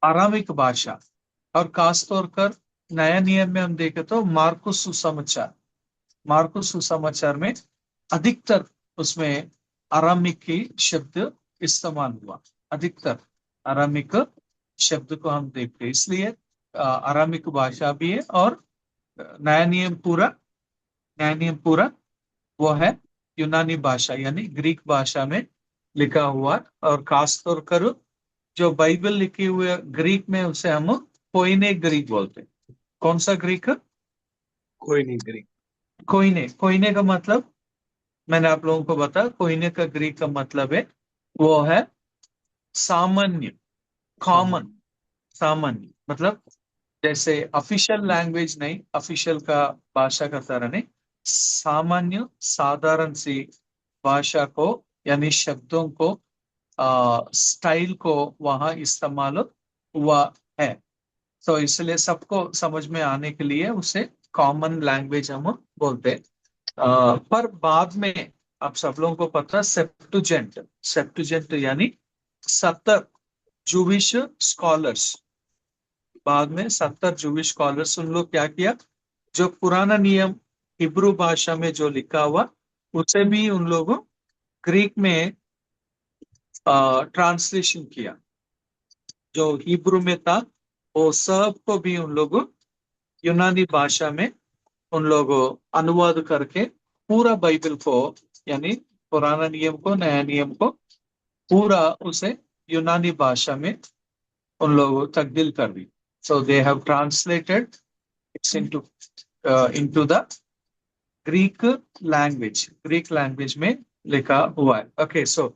आरामिक भाषा, और खास तौर पर नया नियम में हम देखें तो मार्कुस सुसमाचार, मार्कुस सुसमाचार में अधिकतर उसमें आरामिक की शब्द इस्तेमाल हुआ, अधिकतर आरामिक शब्द को हम देखते हैं, इसलिए आरामिक भाषा भी है। और नया नियम पूरा, नया नियम पूरा वो है यूनानी भाषा यानी ग्रीक भाषा में लिखा हुआ। और खास तौर पर जो बाइबल लिखी हुई है ग्रीक में, उसे हम कोइने ग्रीक बोलते हैं। कौन सा ग्रीक? कोई नहीं करी। कोइने। कोइने का मतलब मैंने आप लोगों को बताया, कोइने का ग्रीक का मतलब है वो है सामान्य, कॉमन, सामान्य। मतलब जैसे ऑफिशियल लैंग्वेज नहीं, ऑफिशियल का भाषा का तरह नहीं, सामान्य साधारण सी भाषा को यानी शब्दों को, स्टाइल को वहां इस्तेमाल हुआ है। तो इसलिए सबको समझ में आने के लिए उसे कॉमन लैंग्वेज हम बोलते हैं। पर बाद में आप सब लोगों को पता, सेप्टुजेंट, सेप्टुजेंट यानी 70 जूविश स्कॉलर्स, बाद में 70 जूविश स्कॉलर्स, उन लोग क्या किया, जो पुराना नियम हिब्रू भाषा में जो लिखा हुआ उसे भी उन लोगों ग्रीक में ट्रांसलेशन किया, जो हिब्रू में था वो सब को भी उन लोगों यूनानी भाषा में उन लोगों अनुवाद करके पूरा बाइबल को, यानी पुराना नियम को, नया नियम को, पूरा उसे यूनानी भाषा में उन लोगों तब्दील कर दी। So they have translated its into the Greek language, Greek language में लिखा हुआ है। ओके, सो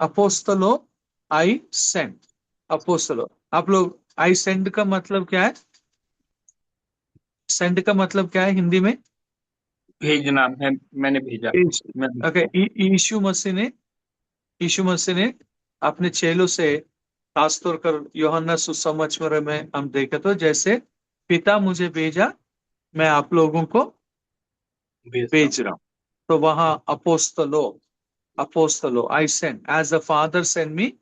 अपोस्तलो आई सेंड, अपोस्तलो, आप लोग आई सेंड का मतलब क्या है? सेंड का मतलब क्या है हिंदी में? भेजना है, मैंने भेजा। मैं ओके, यीशु मसीह ने, यीशु मसीह ने अपने चेलों से, खासतौर पर यूहन्ना सुसमाचार में हम देखें तो जैसे पिता मुझे भेजा, मैं आप लोगों को भेजता हूँ। भेज रहा हूँ। तो वहां अपोस्तलो, अपोस्तलो, I send as a father send me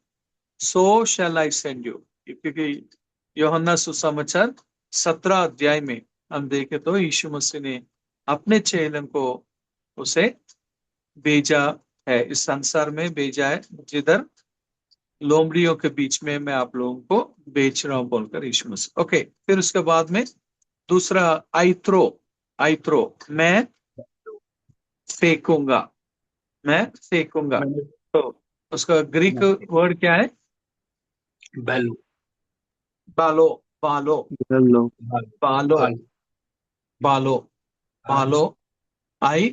so shall I send you. क्योंकि यूहन्ना सुसमाचार 17 अध्याय में हम देखें तो यीशु मसीह ने अपने चेलन को उसे भेजा है, इस संसार में भेजा है, जिधर लोमड़ियों के बीच में मैं आप लोगों को बेच रहा हूं बोलकर यीशु मसीह। ओके, फिर उसके बाद में दूसरा आइत्रो, आइत्रो, मैं फेंकूंगा, मैं फेंकूंगा। मैंने तो उसका ग्रीक वर्ड क्या है? भालू, बालो, बालो, हेलो। भालू, बालो, भालू, बालो, बालो, आई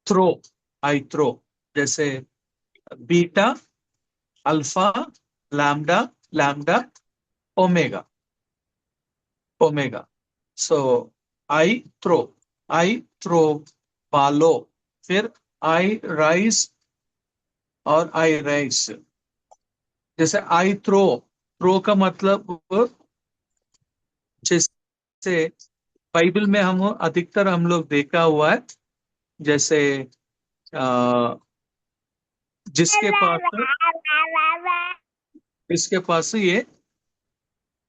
थ्रो, आई थ्रो, जैसे beta, alpha, lambda, lambda, omega, omega. So I throw, I throw, बालो, फिर आई राइज और आई राइज। जैसे आई थ्रो, थ्रो का मतलब जैसे बाइबल में हम अधिकतर हम लोग देखा हुआ है, जैसे अ, जिसके पास, जिसके पास ये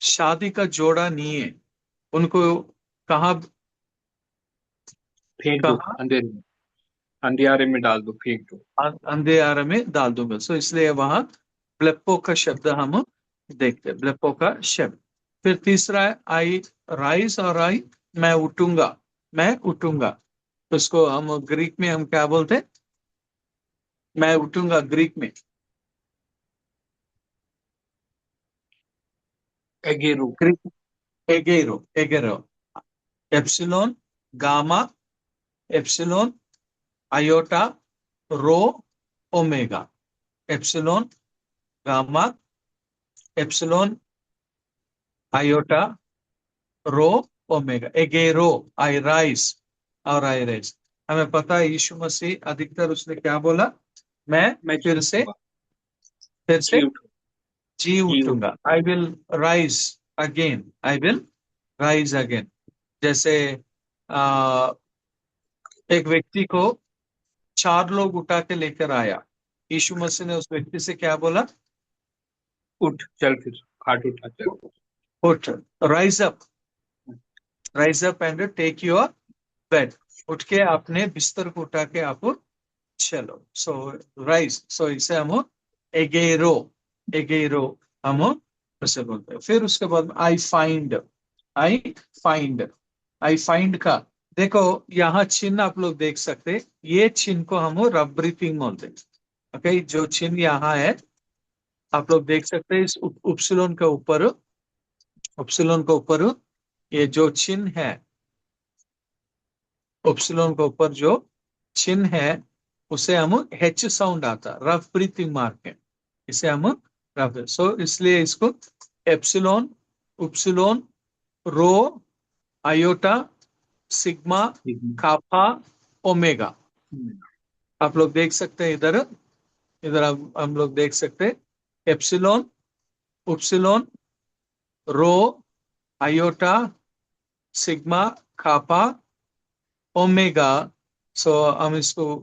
शादी का जोड़ा नहीं है, उनको कहाँ, फेंक दो कहाँ अंधेरे में, अंधियारे में डाल दो, फेंक दो। अंधेरे में डाल दूंगा। सो इसलिए वहां ब्लेपो का शब्द हम देखते हैं, ब्लेपो का शब्द। फिर तीसरा है आई राइज और आई मैं उठूंगा, मैं उठूंगा। तो इसको हम ग्रीक में हम क्या बोलते हैं? मैं उठूंगा ग्रीक में एगेरू, ग्रीक एगेरो, एगेरो, epsilon, gamma, epsilon, iota, rho, omega, epsilon, gamma, epsilon, iota, rho, omega, एगेरो, आई राइज और आई राइज। हमें पता है यीशु मसीह अधिकतर उसने क्या बोला? मैं मैं फिर से जी उठूंगा। जी उठूंगा। I will rise again, I will rise again. जैसे आ, एक व्यक्ति को 4 लोग उठा के लेकर आया, यीशु मसीह ने उस व्यक्ति से क्या बोला? उठ चल, फिर खाट उठा चल। उठ, rise up, rise up and take your bed. उठ के अपने बिस्तर को उठा के आप चलो। सो राइज, सो इसे हम एगेरो, एगेरो हम उसे बोलते हैं। फिर उसके बाद I find, I find, I find का देखो यहाँ चिन्ह आप लोग देख सकते हैं। ये चिन्ह को हम रब ब्रीथिंग बोलते हैं। ओके, जो चिन्ह यहाँ है आप लोग देख सकते हैं, इस उपसिलोन के ऊपर, उपसिलोन के ऊपर ये जो चिन्ह है, उपसिलोन के ऊपर जो चिन्ह है उसे हम एच साउंड आता, रफ ब्रीथिंग मार्क है, इसे हम रफ। सो इसलिए इसको एप्सिलोन, उपसिलोन, रो, आयोटा, सिग्मा, कापा, ओमेगा। आप लोग देख सकते हैं इधर, इधर हम लोग देख सकते हैं एप्सिलोन, उपसिलोन, रो, आयोटा, सिग्मा, कापा, ओमेगा। सो हम इसको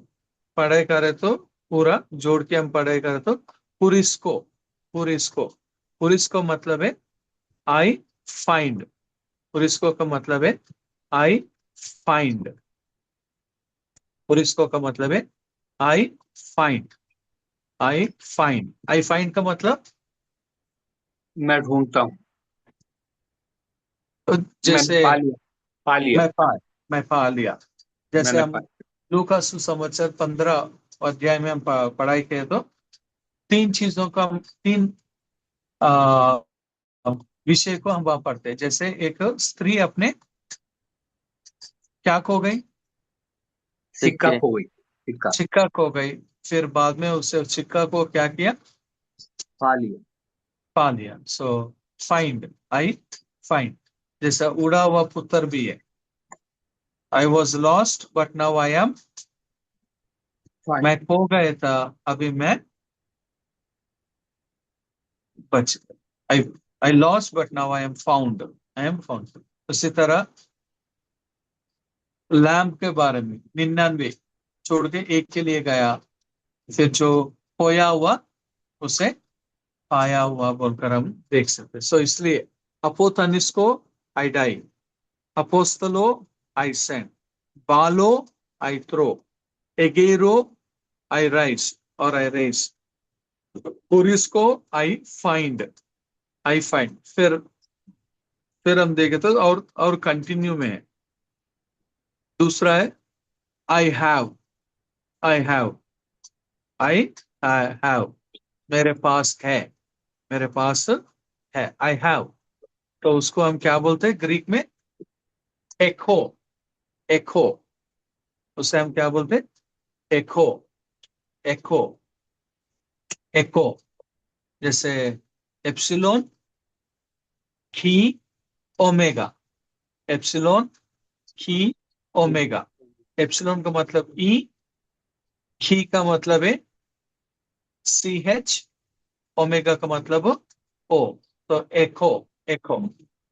पढ़ाई करें तो पूरा जोड़ के हम पढ़ाई करें तो पुरिस्को, पुरिस्को, पुरिस्को मतलब है आई फाइंड, पुरिस्को का मतलब है आई फाइंड, पुरिस्को का मतलब है I find, I find, I find का मतलब मैं ढूंढता हूँ। मैंने जैसे पा लिया, पा लिया, मैं पा, मैं पा लिया। जैसे मैंने हम पा। लूका सुसमाचार 15 अध्याय में हम पढ़ाई किए तो 3 चीजों का हम 3 आ, विषय को हम वहां पढ़ते हैं। जैसे एक स्त्री अपने क्या खो गई? सिक्का सिक्के। खो गई, सिक्का सिक्का खो गई। फिर बाद में उसे सिक्का को क्या किया? पा लिया। पा लिया। So find, I find. जैसा उड़ा हुआ पुत्र भी है, I was lost but now I am, मैं खो गया था अभी मैं बच गया। I I lost but now I am found, I am found. उसी तरह लैम्प के बारे में 99 छोड़ के एक के लिए गया, फिर जो खोया हुआ उसे पाया हुआ बोलकर हम देख सकते। सो इसलिए अपोथनिस को आई डाई, अपोस्तलो आई सेंड, बालो आई थ्रो, एगेरो आई राइज और आई रेज, पुरिस को आई फाइंड, आई फाइंड। फिर हम देखे तो और कंटिन्यू में है। दूसरा है I have, I have, I have, मेरे पास है, मेरे पास है, आई हैव। तो उसको हम क्या बोलते हैं ग्रीक में? एखो, एखो, उसे हम क्या बोलते हैं? एखो, एखो, एको। जैसे एप्सिलोन, खी, ओमेगा, एप्सिलोन, खी, ओमेगा। एप्सिलोन का मतलब ई, खी का मतलब है सी एच, ओमेगा का मतलब ओ। तो एको, एको।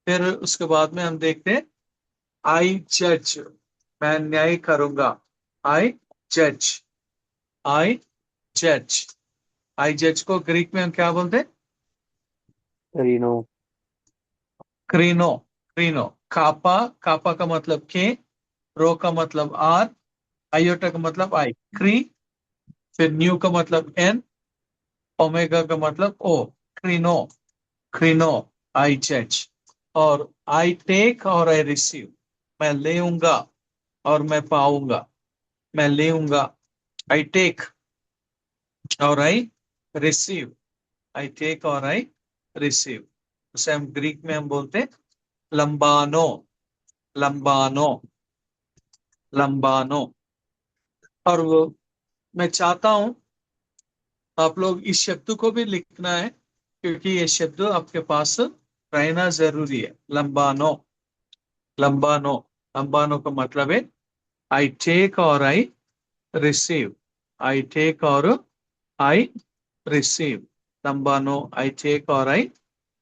फिर उसके बाद में हम देखते हैं आई जज, मैं न्याय करूंगा, आई जज, आई जज। आई जज को ग्रीक में हम क्या बोलते हैं? रीनो। क्रीनो, क्रीनो। कापा, कापा का मतलब के, रो का मतलब आर, आयोटा का मतलब आई, क्री। फिर न्यू का मतलब एन, ओमेगा का मतलब ओ, क्रीनो, क्रीनो, आई जज। और आई टेक और आई रिसीव, मैं लेऊंगा और मैं पाऊंगा, मैं लेऊंगा, आई टेक और आई रिसीव, आई टेक और आई रिसीव। उसे हम ग्रीक में हम बोलते हैं लंबानो, लंबानो, लंबानो। और वो मैं चाहता हूं आप लोग इस शब्द को भी लिखना है, क्योंकि ये शब्द आपके पास रहना जरूरी है। लंबानो, लंबानो, लंबानो का मतलब है आई टेक और आई रिसीव, आई टेक और आई रिसीव, लंबा नो आई टेक और आई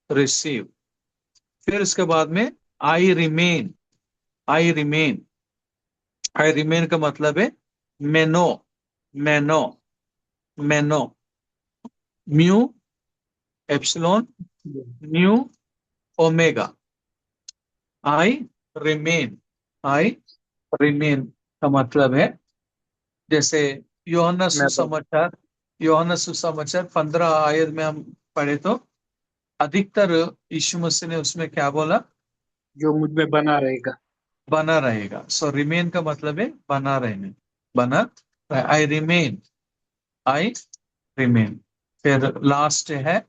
रिसीव। फिर उसके बाद में I remain, I remain, I remain का मतलब है मेनो, मेनो, मेनो, mu, epsilon, nu, omega, I remain, I remain का मतलब है, जैसे यूहन्ना मैं तो सुसमाचार, यूहन्ना सुसमाचार 15 आयत में हम पढ़े तो अधिकतर यीशु मसीह ने उसमें क्या बोला? जो मुझ में बना रहेगा। बना रहेगा। सो रिमेन का मतलब है बना रहने, बना, आई रिमेन, आई रिमेन। फिर लास्ट है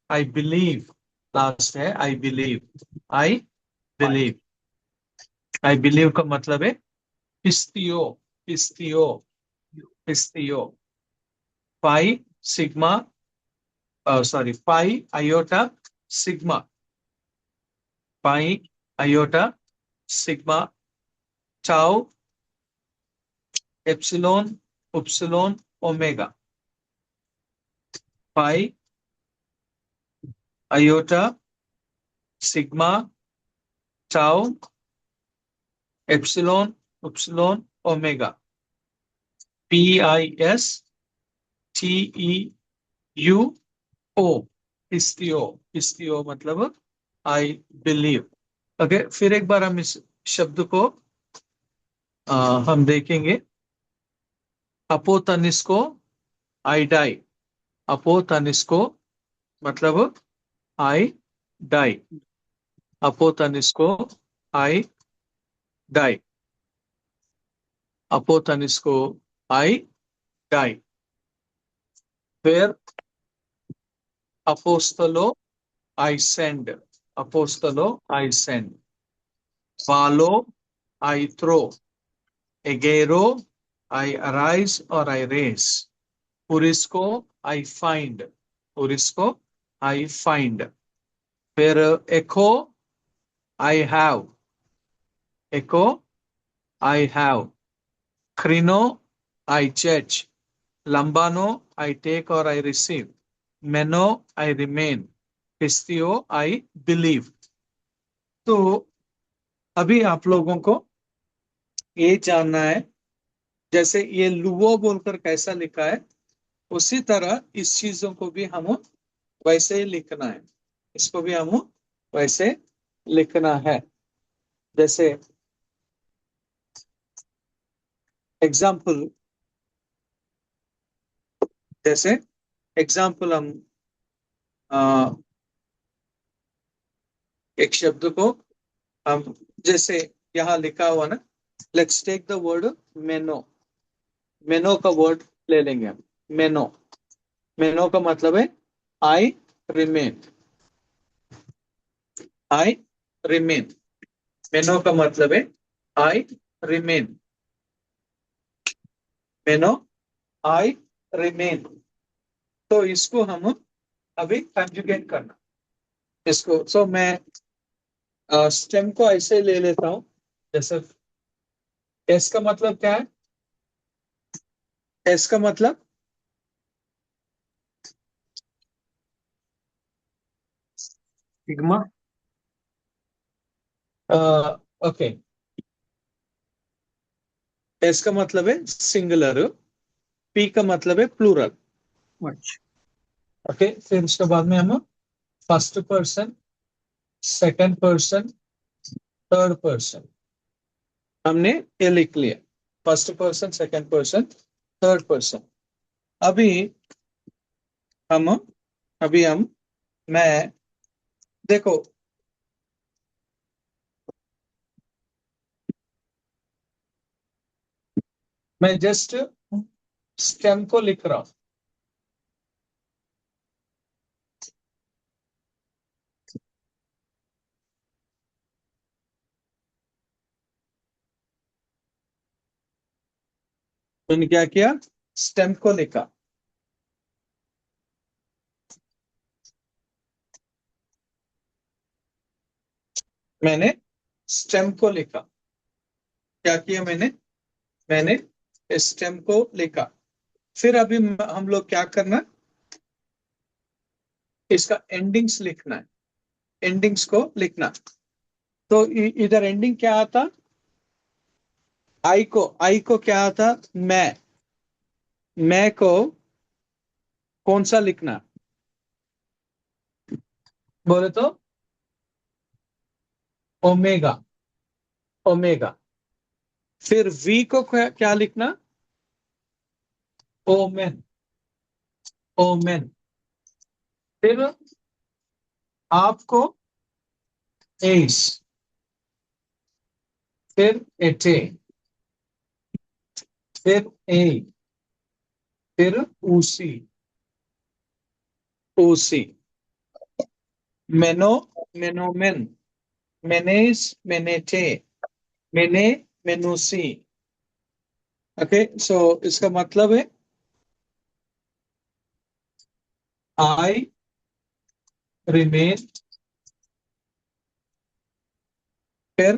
आई बिलीव, लास्ट है I believe, I believe, I believe का मतलब है पिस्तियो, पिस्तियो, पिस्तियो, pi sigma, sorry pi iota sigma, pi iota sigma, tau epsilon upsilon omega, pi iota sigma tau epsilon upsilon omega, PISTEUO, पिस्तियो, पिस्तियो मतलब आई बिलीव। ओके, फिर एक बार हम इस शब्द को हम देखेंगे। अपोतनिस्को आई डाई, अपोतनिस्को मतलब आई डाई, अपोतनिस्को आई डाई, अपोतनिस्को आई डाई। फिर अपोस्तलो आई सेंड, अपोस्तलो आई सेंड, फालो आई थ्रो, एगेरो आई अराइज और आई रेस, पुरिस्को आई फाइंड, पुरिस्को आई फाइंड। फिर एको I have, echo I have, क्रिनो आई जज, लंबानो आई टेक और आई रिसीव, मेनो आई रिमेन, पिस्तियो आई बिलीव। तो अभी आप लोगों को ये जानना है, जैसे ये लुवो बोलकर कैसा लिखा है, उसी तरह इस चीजों को भी हम वैसे ही लिखना है, इसको भी हम वैसे लिखना है। जैसे एग्जाम्पल, जैसे एग्जाम्पल हम अ, एक शब्द को हम, जैसे यहाँ लिखा हुआ ना, लेट्स टेक द वर्ड मेनो, मेनो का वर्ड ले लेंगे हम, मेनो, मेनो का मतलब है आई रिमेन, आई रिमेन, मेनो का मतलब है आई रिमेन, मेनो आई रिमेन। तो इसको हम अभी कंजुगेट करना, इसको सो मैं स्टेम को ऐसे ले लेता हूं, जैसे एस का मतलब क्या है? एस का मतलब सिग्मा। ओके, एस का मतलब है सिंगुलर, पी का मतलब है प्लूरल। अच्छा। ओके, फिर उसके बाद में हम first person, second person, third person, हमने ये लिख लिया, first person, second person, third person. अभी हम अभी हम मैं देखो, मैं जस्ट स्टेम को लिख रहा हूं, मैंने क्या किया, स्टेम को लिखा, मैंने स्टेम को लिखा, क्या किया मैंने, मैंने स्टेम को लिखा। फिर अभी हम लोग क्या करना, इसका एंडिंग्स लिखना है, एंडिंग्स को लिखना। तो इधर एंडिंग क्या आता, आई को क्या आता, मैं को कौन सा लिखना, बोले तो ओमेगा, ओमेगा। फिर वी को क्या लिखना, ओमेन, ओमेन। फिर आपको एस, फिर एटे, फिर ए, फिर ऊसी, ऊसी। मेनो, मेनोमेन, मेनेस, मेनेटे, मेने, मेनूसी। ओके, सो इसका मतलब है आई रिमेन, फिर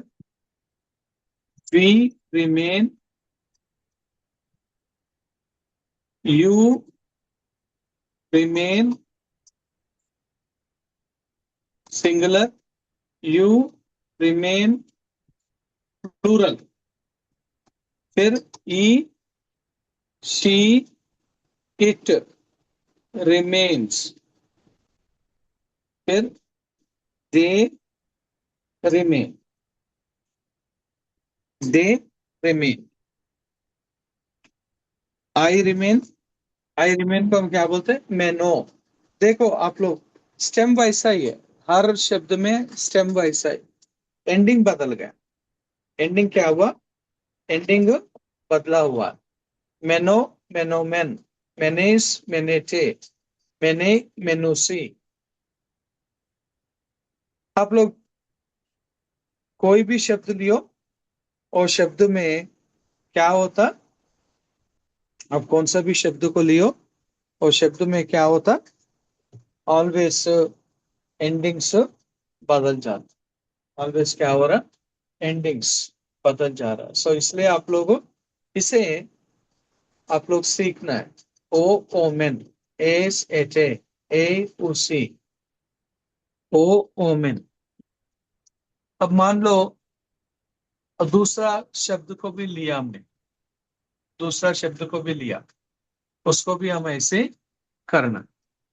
we remain, you remain singular, you remain plural, फिर ई, शी, इट रिमेन्स, फिर they remain, they remain, I remain, I remain को हम क्या बोलते हैं, मैनो। देखो आप लोग, स्टेम वैसा ही है, हर शब्द में स्टेम वैसा ही, एंडिंग बदल गया। एंडिंग क्या हुआ, एंडिंग बदला हुआ। मेनो, मेनोमेन, मेनेस, मेनेटे, मेने, मेनूसी। आप लोग कोई भी शब्द लियो और शब्द में क्या होता, आप कौन सा भी शब्द को लियो और शब्द में क्या होता, ऑलवेज एंडिंग्स बदल जाता, ऑलवेज क्या हो रहा, एंडिंग्स बदल जा रहा। सो इसलिए आप लोग इसे आप लोग सीखना है। ओ ओमेन, एस एटे, ए उसी, ओ ओमेन। अब मान लो दूसरा शब्द को भी लिया हमने, दूसरा शब्द को भी लिया, उसको भी हम ऐसे करना,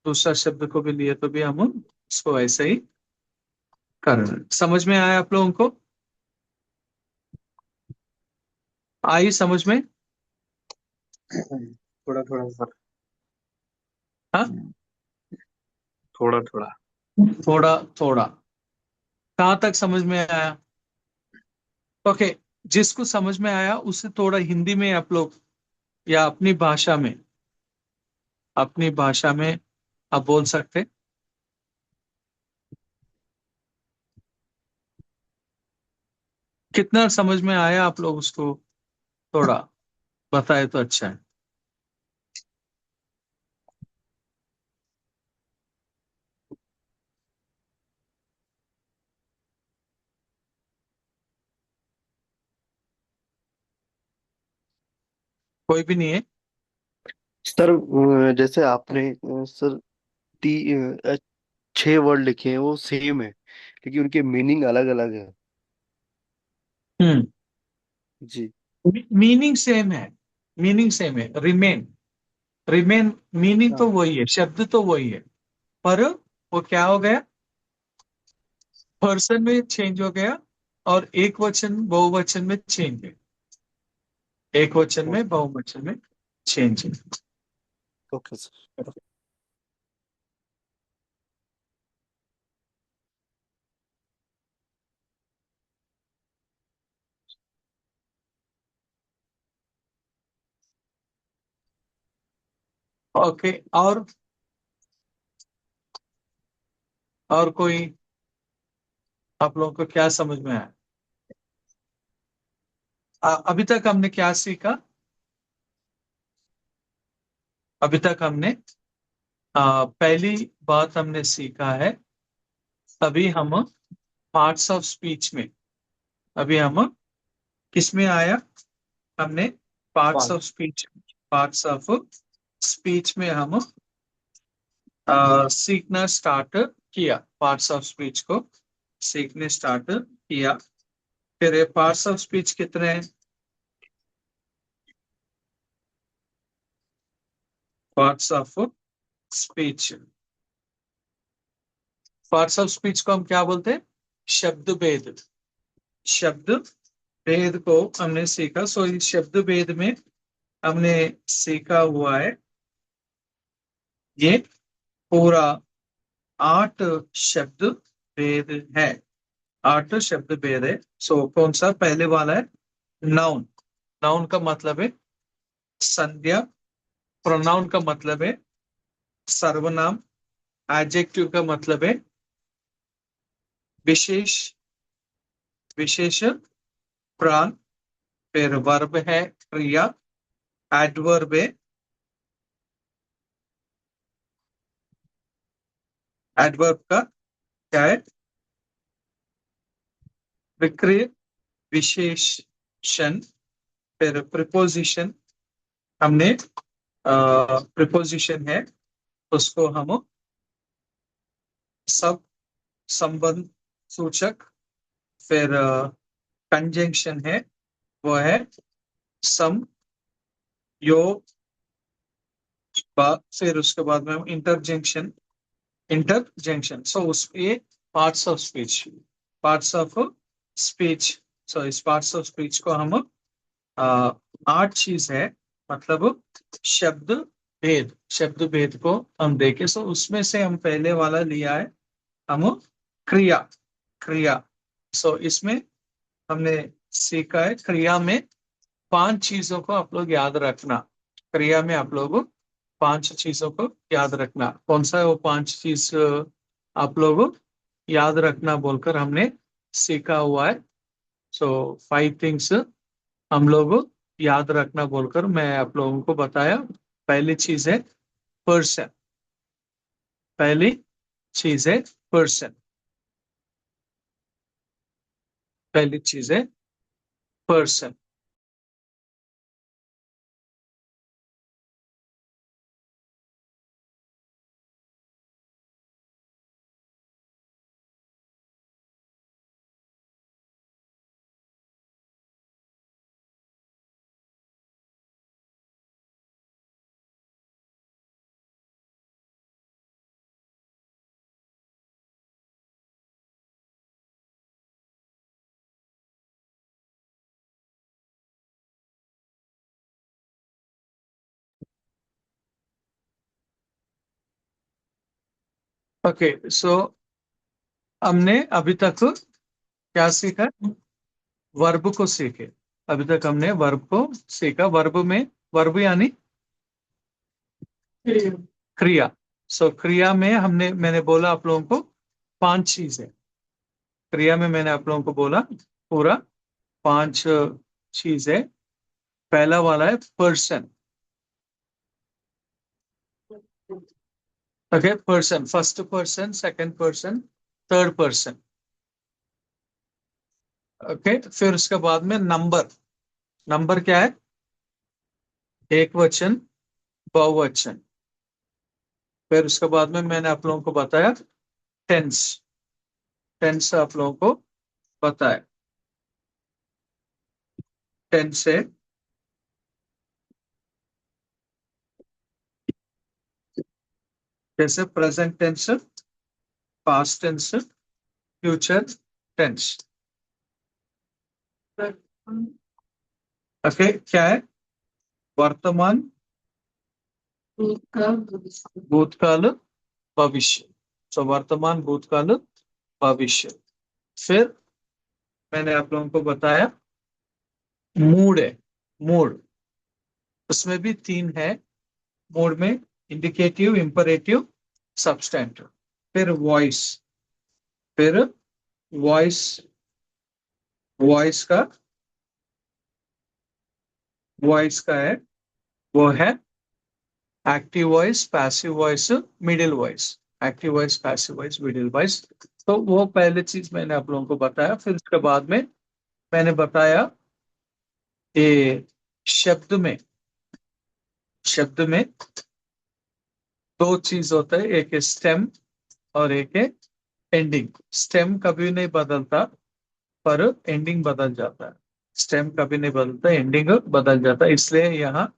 दूसरा शब्द को भी लिए तो भी हम उसको ऐसे ही करना। समझ में आया आप लोगों को, आई समझ में? थोड़ा थोड़ा सर। हाँ, थोड़ा थोड़ा। थोड़ा थोड़ा। कहाँ तक समझ में आया? ओके, जिसको समझ में आया उसे थोड़ा हिंदी में आप लोग या अपनी भाषा में, अपनी भाषा में आप बोल सकते। कितना समझ में आया आप लोग उसको थोड़ा बताए तो अच्छा है। कोई भी नहीं है? सर जैसे आपने सर ती 6 वर्ड लिखे हैं वो सेम है लेकिन उनके मीनिंग अलग अलग है। हम्म, जी। मीनिंग सेम है, मीनिंग सेम है। रिमेन, रिमेन मीनिंग तो हाँ। वही है, शब्द तो वही है, पर वो क्या हो गया, पर्सन में चेंज हो गया और एक वचन बहुवचन में चेंज है, एक वचन में ओके। बहुवचन में चेंज है। Okay sir. ओके, और कोई आप लोगों को क्या समझ में आया? अभी तक हमने क्या सीखा? अभी तक हमने पहली बात हमने सीखा है, अभी हम पार्ट्स ऑफ स्पीच में, अभी हम किस में आया, हमने पार्ट्स पाँच। Of speech, parts of speech में हम सीखना स्टार्ट किया, पार्ट्स ऑफ स्पीच को सीखने स्टार्ट किया। फिर ये पार्ट्स ऑफ स्पीच कितने हैं? Parts of speech, parts of speech को हम क्या बोलते हैं? शब्द भेद। शब्द भेद को हमने सीखा। सो इस शब्द भेद में हमने सीखा हुआ है ये पूरा 8 शब्द भेद है। 8 शब्द भेद है। सो कौन सा? पहले वाला है नाउन। नाउन का मतलब है संज्ञा। प्रोनाउन का मतलब है सर्वनाम। एडजेक्टिव का मतलब है विशेष, विशेष प्राण। फिर वर्ब है क्रिया। एडवर्ब है, एडवर्ब का क्या है? विक्रिय विशेषण। फिर प्रिपोजिशन, हमने प्रिपोजिशन है उसको हम सब संबंध सूचक। फिर कंजंक्शन है, वो है सम योग। फिर उसके बाद में हम इंटरजेंक्शन, इंटरजेंक्शन। सो उस ये parts of speech, parts of speech. So इस पार्ट्स ऑफ स्पीच को हम 8 चीज है, मतलब शब्द भेद। शब्द भेद को हम देखें सो उसमें से हम पहले वाला लिया है हम क्रिया। क्रिया, सो इसमें हमने सीखा है क्रिया में 5 चीजों को आप लोग याद रखना। क्रिया में आप लोग 5 चीजों को याद रखना। कौन सा है वो 5 चीज आप लोग याद रखना बोलकर हमने सीखा हुआ है। सो 5 थिंग्स हम लोग याद रखना बोलकर मैं आप लोगों को बताया। पहली चीज है पर्सन। पहली चीज है पर्सन। पहली चीज है पर्सन। ओके, सो हमने अभी तक क्या सीखा? वर्ब को सीखे। अभी तक हमने वर्ब को सीखा। वर्ब में, वर्ब यानी क्रिया। सो क्रिया में हमने, मैंने बोला आप लोगों को 5 चीजें। क्रिया में मैंने आप लोगों को बोला पूरा 5 चीजें। पहला वाला है person. Okay, person, first person, second person, third person. Okay, फिर उसके बाद में नंबर। नंबर क्या है? एक वचन, बहुवचन। फिर उसके बाद में मैंने आप लोगों को बताया टेंस। टेंस आप लोगों को बताया। टेंस है जैसे present tense, past tense, future tense. Okay, क्या है? वर्तमान, भूतकाल, भविष्य। सो वर्तमान, भूतकाल, भविष्य। फिर मैंने आप लोगों को बताया मूड है। मूड, उसमें भी 3 है। मूड में इंडिकेटिव, इंपरेटिव, सब्सटेंटिव। फिर वॉइस। फिर वॉइस, वॉइस का, वॉइस का है वो है active voice, passive voice, middle voice. Active voice, passive voice, middle voice. तो वो पहले चीज मैंने आप लोगों को बताया। फिर उसके बाद में मैंने बताया ये शब्द में, शब्द में दो चीज होता है, एक है स्टेम और एक है एंडिंग। स्टेम कभी नहीं बदलता पर एंडिंग बदल जाता है। स्टेम कभी नहीं बदलता, एंडिंग बदल जाता है। इसलिए यहाँ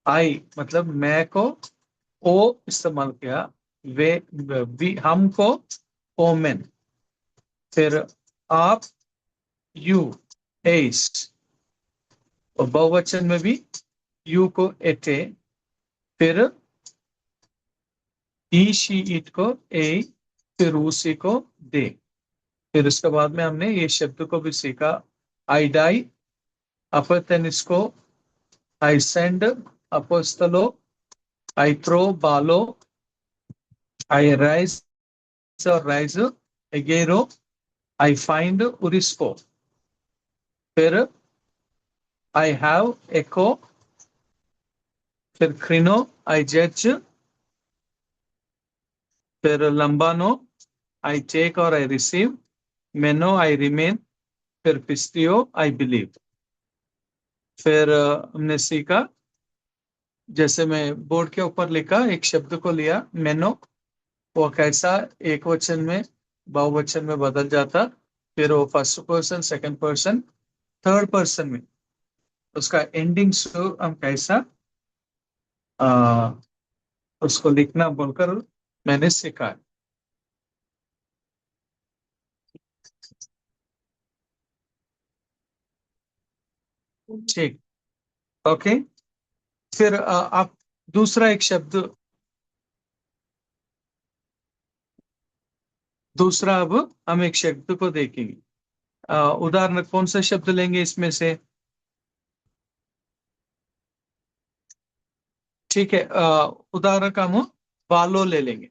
आई मतलब मैं को ओ इस्तेमाल किया, हमको ओमेन, फिर आप यू एस, और बहुवचन में भी यू को एटे, फिर ई शी इट को ए, फिर उसी को दे। फिर उसके बाद में हमने ये शब्द को भी सीखा, आई डाई, अपर इसको आई सेंड, अपोस्तलो, आई थ्रो बालो, आई राइज और राइज, एगेरो, आई फाइंड उरिस्को, फिर आई हैव एको, फिर क्रिनो आई जज, फिर लंबानो आई टेक और आई रिसीव, मेनो आई रिमेन, फिर पिस्टियो आई बिलीव। फिर हमने सीखा, जैसे मैं बोर्ड के ऊपर लिखा, एक शब्द को लिया मेनो, वो कैसा एक वचन में बहुवचन में बदल जाता, फिर वो first person, second person, third person में उसका एंडिंग हम कैसा उसको लिखना बोलकर मैंने सीखा है। ठीक, ओके। फिर आप दूसरा एक शब्द, दूसरा अब हम एक शब्द को देखेंगे। उदाहरण कौन सा शब्द लेंगे इसमें से? ठीक है, उदाहरण का हम बालो ले लेंगे।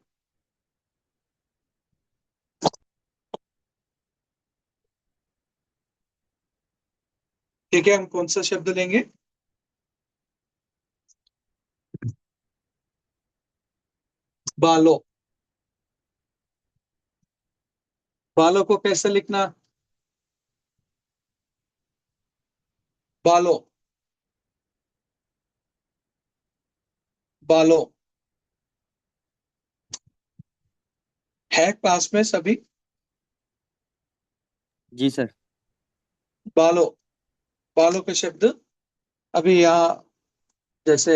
ठीक है, हम कौन सा शब्द लेंगे? बालो। बालो को कैसे लिखना? बालो, बालो है क्लास में सभी? जी सर। बालो, बालो का शब्द अभी यहाँ जैसे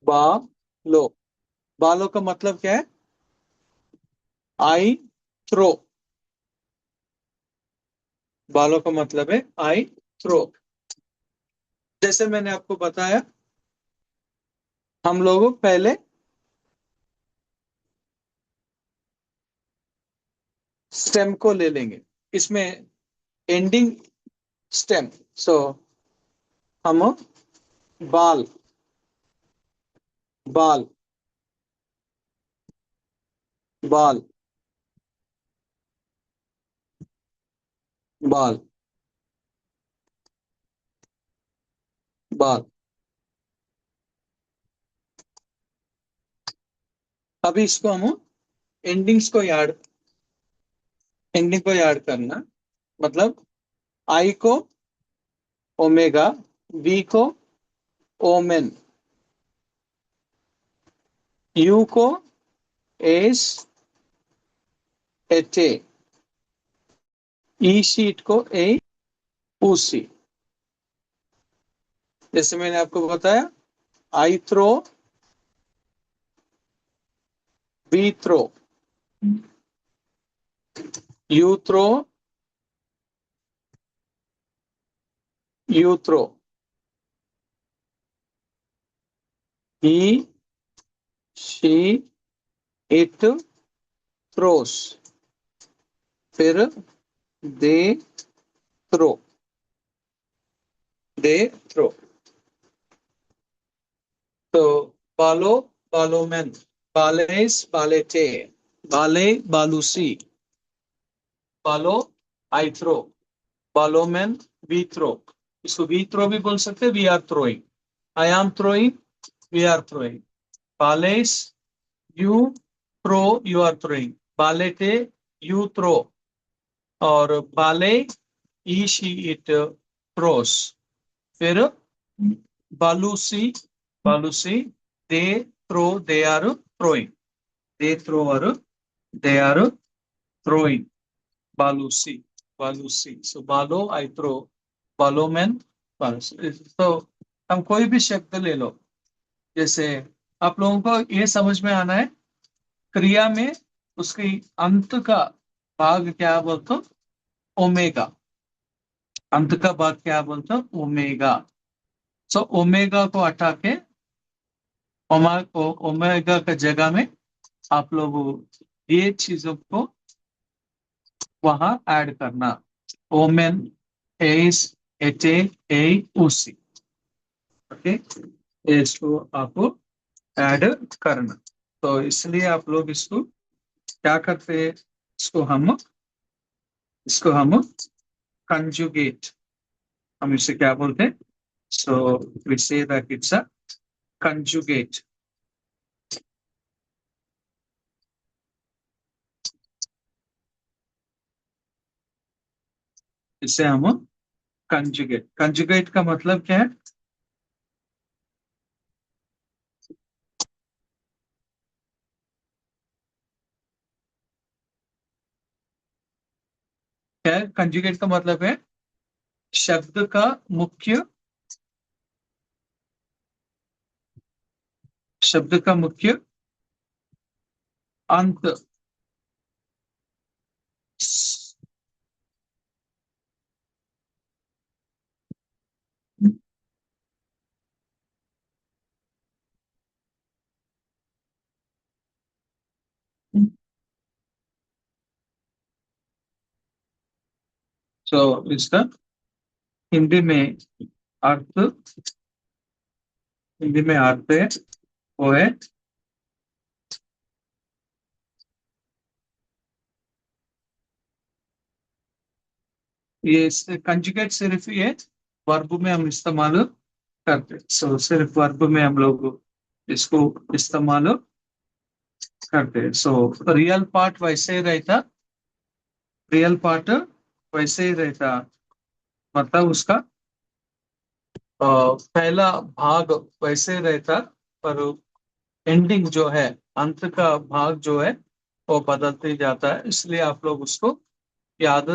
बालो, बालो का मतलब क्या है? I throw. बालो का मतलब है आई थ्रो। जैसे मैंने आपको बताया, हम लोग पहले स्टेम को ले लेंगे, इसमें एंडिंग स्टेम। सो हम बाल, बाल, बाल, बाल, बाल। अभी इसको हम एंडिंग्स को याद, एंडिंग को याद करना, मतलब आई को ओमेगा, वी को ओमेन, यू को एस एटे, ई शीट को ए ऊसी। जैसे मैंने आपको बताया, I throw, we throw, you throw, you throw, he she it throws, फिर दे थ्रो, दे थ्रो। तो बालो, बालोमेन, बालेस, बालेटे, बाले, बालूसी, बालो आई थ्रो, बालोमेन वी थ्रो। इसको वी थ्रो भी बोल सकते हैं, we are throwing, I am throwing, we are throwing. बालेस, you throw, you are throwing. बालेटे, यू थ्रो। और बाले, ई शी इट थ्रोस। फिर बालूसी, बालूसी, they throw, they are throwing, they throw और दे आर थ्रोइंग, बालूसी, बालूसी। सो बालो आई थ्रो, बालो मैन, तो हम कोई भी शब्द ले लो, जैसे आप लोगों को ये समझ में आना है क्रिया में उसकी अंत का भाग क्या बोलते हो, ओमेगा, अंत का भाग क्या बोलते हो, ओमेगा। सो ओमेगा को हटा के ओमेगा का जगह में आप लोग ये चीजों को वहां ऐड करना, ओमेन, एस, एटे, ए, उसी, ओके, इसको आपको ऐड करना। तो इसलिए आप लोग इसको क्या करते हैं, इसको हम कंजुगेट, हम इसे क्या बोलते हैं, so we say that it's a conjugate. इसे हम कंजुगेट, कंजुगेट का मतलब क्या है, क्या है कंजुगेट का मतलब है शब्द का मुख्य, शब्द का मुख्य अंत, सो इसका हिंदी में अर्थ, हिंदी में अर्थ है वो है ये कंजुगेट, सिर्फ ये वर्ब में हम इस्तेमाल करते, सो सिर्फ वर्ब में हम लोग इसको इस्तेमाल करते। सो रियल पार्ट वैसे ही रहता, रियल पार्ट वैसे ही रहता, मतलब उसका पहला भाग वैसे ही रहता, पर एंडिंग जो है, अंत का भाग जो है वो बदलते जाता है। इसलिए आप लोग उसको याद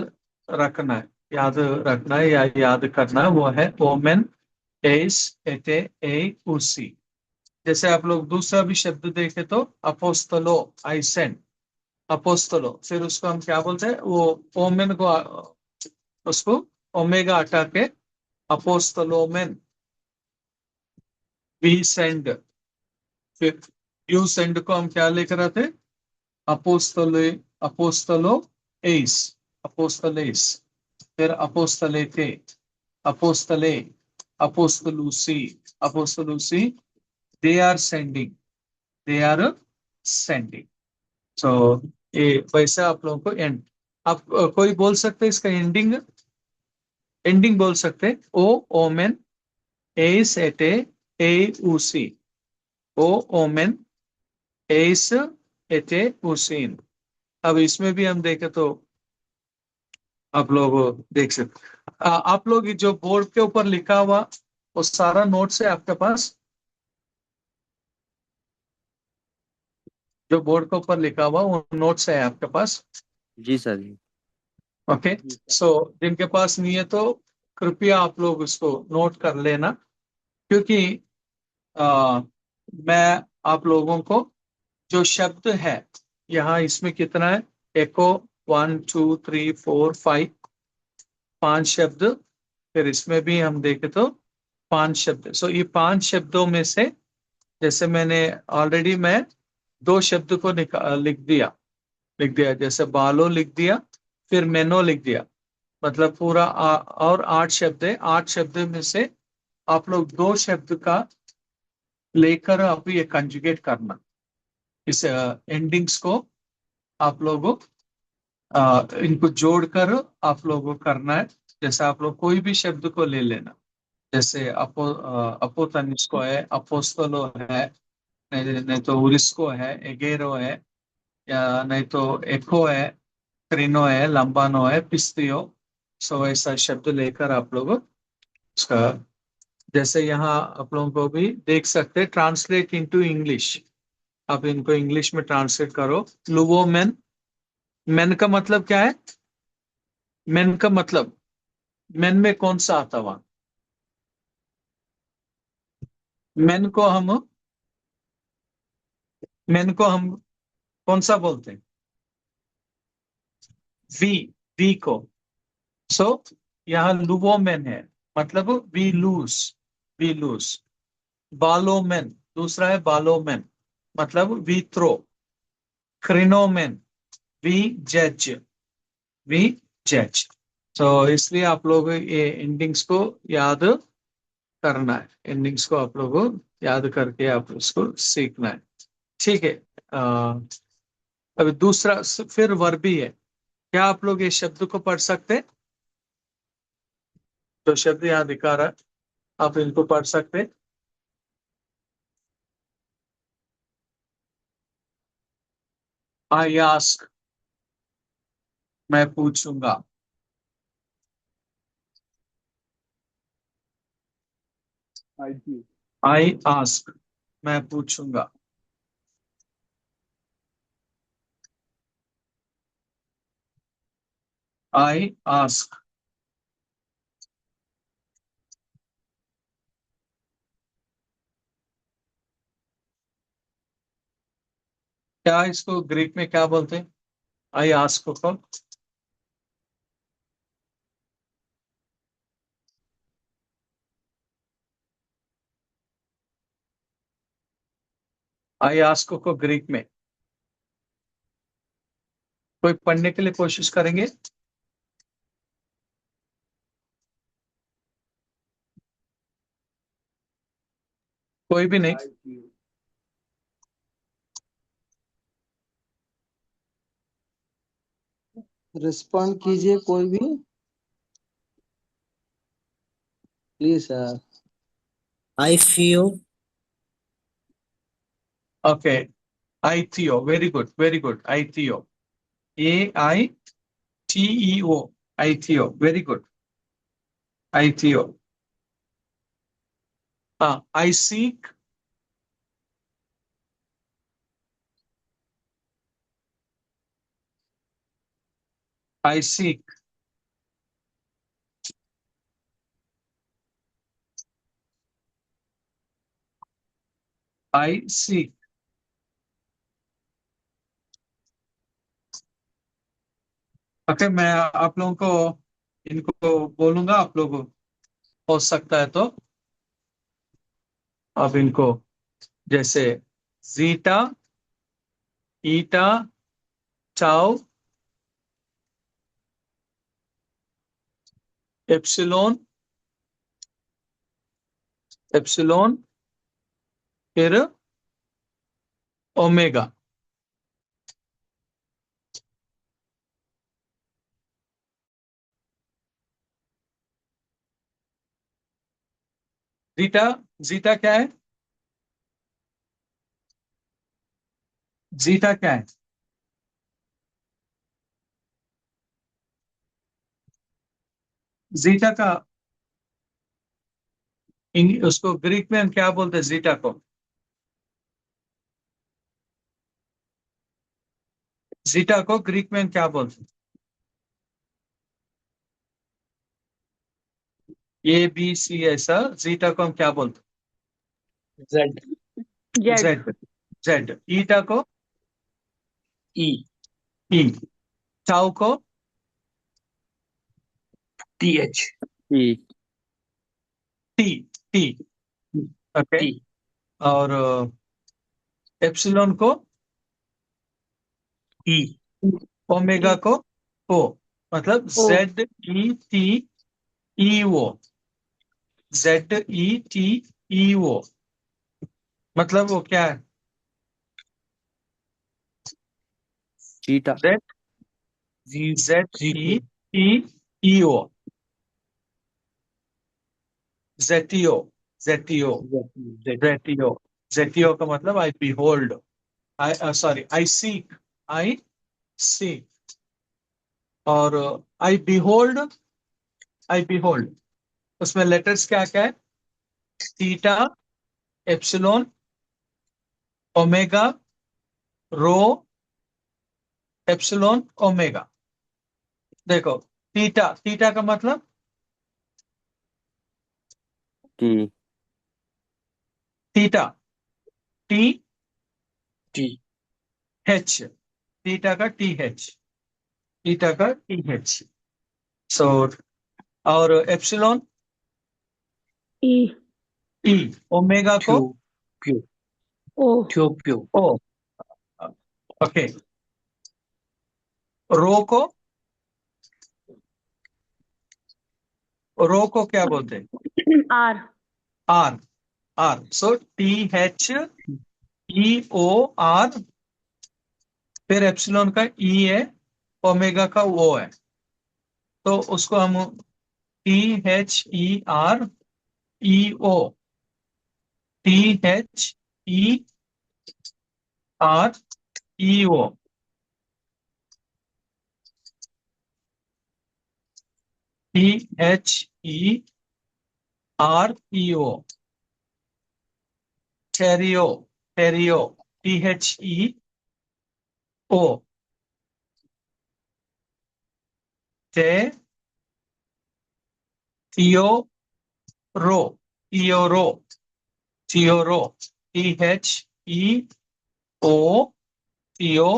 रखना है, याद रखना है या याद करना है, वो है ओमेन, एस, एटे, ए, उसी। जैसे आप लोग दूसरा भी शब्द देखे तो अपोस्तलो, आई सेंड, अपोस्तलो, फिर उसको हम क्या बोलते हैं, वो ओमेन को उसको ओमेगा हटा के अपोस्तलो में वी सेंड, फिर यू सेंड को हम क्या लेकर आते, अपोस्तले, अपोस्तलो एस, अपोस्तलेस, फिर अपोस्तलेते, अपोस्तले, अपोस्तलूसी, अपोस्तलूसी, they are sending, they are sending. So ये वैसे आप लोगों को एंड, आप कोई बोल सकते हैं इसका एंडिंग, एंडिंग बोल सकते हैं, ओ ओमेन, एस, एटे, ए, उसी, ओ ओमेन, एस, एटे, उसीन। अब इसमें भी हम देखें तो आप लोग देख सकते, आप लोग जो बोर्ड के ऊपर लिखा हुआ वो सारा नोट्स है आपके पास, जो बोर्ड के ऊपर लिखा हुआ वो नोट्स है आपके पास, जी सर जी। ओके। सो जिनके पास नहीं है तो कृपया आप लोग उसको नोट कर लेना, क्योंकि आ, मैं आप लोगों को जो शब्द है यहाँ, इसमें कितना है, एको, 1 2 3 4 5, 5 शब्द, फिर इसमें भी हम देखें तो 5 शब्द। सो ये 5 शब्दों में से, जैसे मैंने ऑलरेडी मैं 2 शब्द को लिख दिया, जैसे बालो लिख दिया, फिर मेनो लिख दिया, मतलब पूरा और 8 शब्द है, 8 शब्द में से आप लोग 2 शब्द का लेकर आप ये कंजुगेट करना, इस एंडिंग्स को आप लोगों इनको जोड़कर आप लोगों को करना है। जैसे आप लोग कोई भी शब्द को ले लेना, जैसे अपोतनिस्को है, अपोस्तलो है, नहीं तो उरिस्को है, एगेरो है, या नहीं तो एको है, क्रिनो है, लंबानो है, पिस्तियो। सो ऐसा शब्द लेकर आप लोग उसका जैसे यहाँ आप लोगों को भी देख सकते हैं, ट्रांसलेट इनटू इंग्लिश। आप इनको इंग्लिश में ट्रांसलेट करो। लुवोमेन, मेन का मतलब क्या है? मेन का मतलब, मेन में कौन सा आता हुआ? मेन को हम मेन को हम कौन सा बोलते हैं? वी, वी को। सो यहाँ लुवोमेन है, मतलब वी लूज, वी लूज। बालोमेन, दूसरा है बालोमेन, मतलब वी थ्रो। क्रिनोमेन, वी जज, वी जज। तो इसलिए आप लोग ये एंडिंग्स को याद करना है, एंडिंग्स को आप लोगों को याद करके आप उसको सीखना है। ठीक है। अ, अभी दूसरा फिर वर्बी है। क्या आप लोग ये शब्द को पढ़ सकते हैं? जो शब्द यहाँ दिखा रहा है, आप इनको पढ़ सकते हैं। आई आस्क, मैं पूछूंगा। आई आस्क, मैं पूछूंगा। I ask. क्या इसको ग्रीक में क्या बोलते हैं? आई आस्क को आई आस्क को ग्रीक में कोई पढ़ने के लिए कोशिश करेंगे? कोई भी नहीं? रिस्पॉन्ड कीजिए कोई भी, please sir. I feel, okay, आई थियो, वेरी गुड, वेरी गुड। आई थियो, AITEO, आई थियो, वेरी गुड। आई थियो। हाँ, I seek, I seek. I seek. Okay, मैं आप लोगों को इनको बोलूंगा, आप लोग हो सकता है तो अब इनको, जैसे जीटा, ईटा, चाओ, एप्सिलोन, एप्सिलोन, फिर ओमेगा। जीटा, जीटा क्या है? जीटा क्या है? जीटा का उसको ग्रीक में हम क्या बोलते हैं जीटा को? जीटा को ग्रीक में हम क्या बोलते हैं? ABC, ऐसा जीटा को हम क्या बोलते जेड, हैं? जेड। जेड। जेड। ईटा को ई, ई। टाउ को TH, E. T, T. Okay. T, और एप्सिलॉन को ई, ओमेगा को ओ। मतलब ओ। ZETEO, ZETEO। मतलब वो क्या है? Zeta. Z, Z, Z, ZETEO, ZETEO, ZETEO, Z, ZETEO। ZETEO का मतलब I behold, I sorry, I seek, I seek. और आई बिहोल्ड, आई बिहोल्ड, उसमें लेटर्स क्या क्या है? Theta, epsilon, omega, rho, epsilon, omega. देखो थीटा, थीटा का मतलब T. Theta, T T. H, theta का टी एच, थीटा का टी एच। सो और एप्सिलॉन ई ई, ओमेगा को Q. Q. O Q. Q. ओ। ओके, रो को, rho को क्या बोलते हैं? R R, R. So T H E O R, फिर एप्सिलॉन का ई है, ओमेगा का ओ है, तो उसको हम T H E R E O, T H E R E O, T H E R E O, टेरियो, टेरियो, टी एच ई ओ, टे थियो रो, थियोरो, थियोरो, टी एच ई ओ, थियो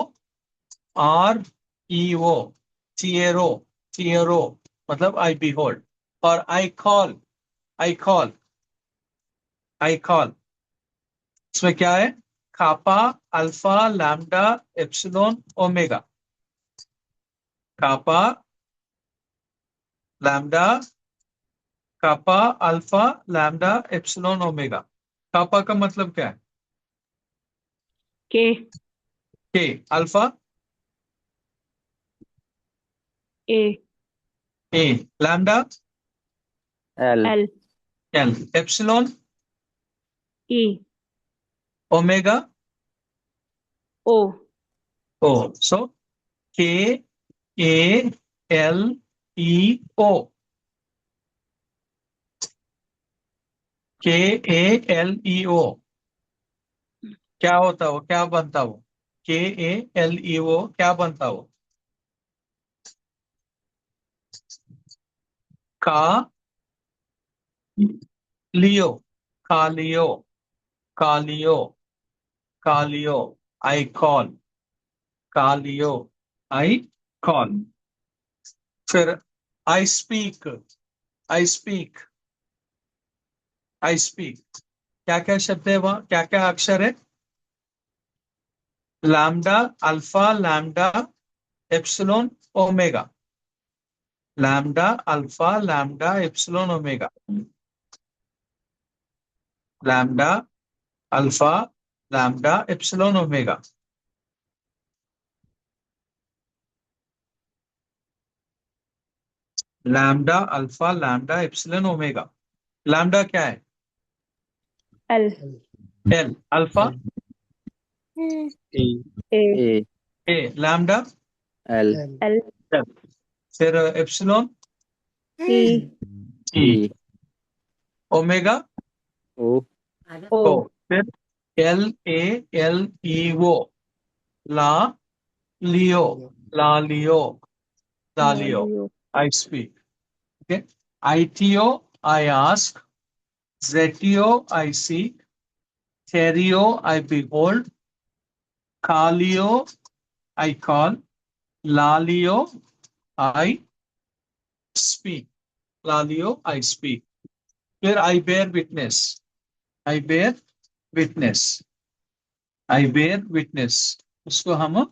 आर ई ओ, थियरो, थियरो, मतलब आई बिहोल्ड। और आई कॉल, आई कॉल, इसमें क्या है? Kappa, alpha, lambda, epsilon, omega. Kappa, lambda, kappa, alpha, lambda, epsilon, omega. Kappa का मतलब क्या है? K K, alpha, A A, lambda, L. L L, epsilon, E omega, O O. So K A L E ओ, के A L E ओ, क्या होता है वो, क्या बनता वो? के ए एल ई ओ क्या बनता वो? का लियो, कालियो, कालियो, कालियो, आई कॉल, कालियो, आई कॉल। फिर I speak, I speak, I speak, क्या क्या शब्द है वहां, क्या क्या अक्षर है? Lambda, alpha, lambda, epsilon, omega. Lambda, alpha, lambda, epsilon, omega. Lambda, alpha, lambda, epsilon, omega. Lambda, alpha, lambda, epsilon, omega. Lambda क्या है? L L, alpha, A. A A. A, lambda, L. L L, फिर epsilon, E E, E. Omega, O. O O, फिर L A L E O, ला लियो, ला लियो, ला लियो, लालियो आई स्पीक। ओके, आईटीओ, आई आस्क, जेटियो, आई सीक, थेरियो, आई behold, कालियो, आई कॉल, लालियो, आई स्पीक, लालियो, आई स्पीक। फिर I bear witness, I bear witness, I bear witness, उसको हम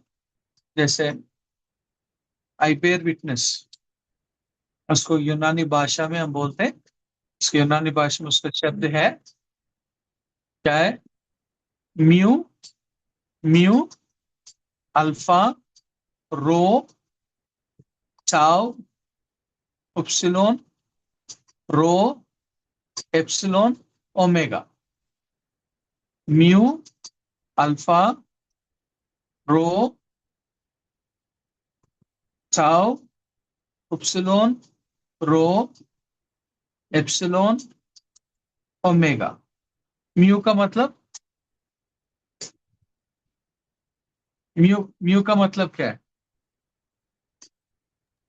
जैसे आई बेयर विटनेस, उसको यूनानी भाषा में हम बोलते हैं, इसके यूनानी भाषा में उसका शब्द है, क्या है? Mu, mu, alpha, rho, tau, upsilon, rho, epsilon, omega. Mu, alpha, rho, tau, upsilon, rho, epsilon, omega. Mu का मतलब, म्यू का मतलब क्या है?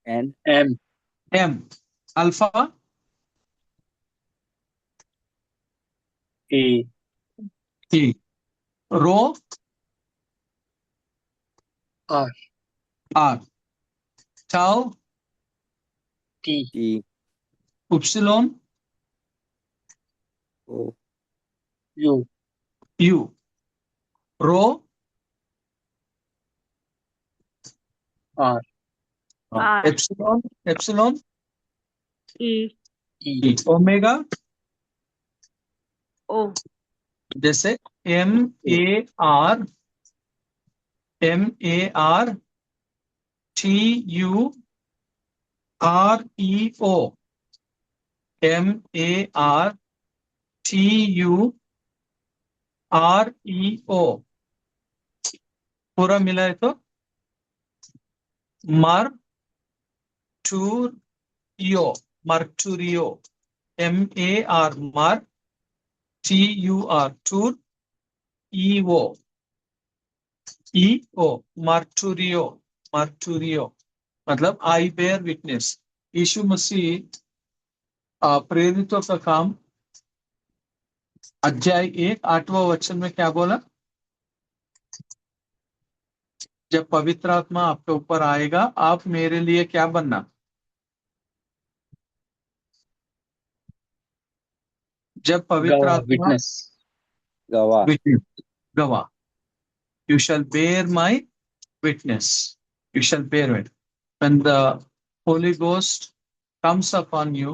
N M M. Alpha, A T. Rho, R R. Tau, T T upsilon, O U U. Rho, R R epsilon, epsilon, E E E. Omega, O जैसे M A R, M A R T U R E O, M A R T U R E ओ। पूरा मिला है तो मर्टूरियो, मर्टूरियो। M A are मर, T U are tour, ई ओ, ई ओ, मर्टूरियो, मर्टूरियो। मतलब आई bear witness. यीशु मसीह प्रेरितों का काम अध्याय 1 8वां वचन में क्या बोला? जब पवित्र आत्मा आपके ऊपर आएगा, आप मेरे लिए क्या बनना? जब पवित्र गवाह आत्मा, विटनेस गवाह विटनेस, गवाह। You shall bear my witness, you shall bear it. When the Holy Ghost comes upon you,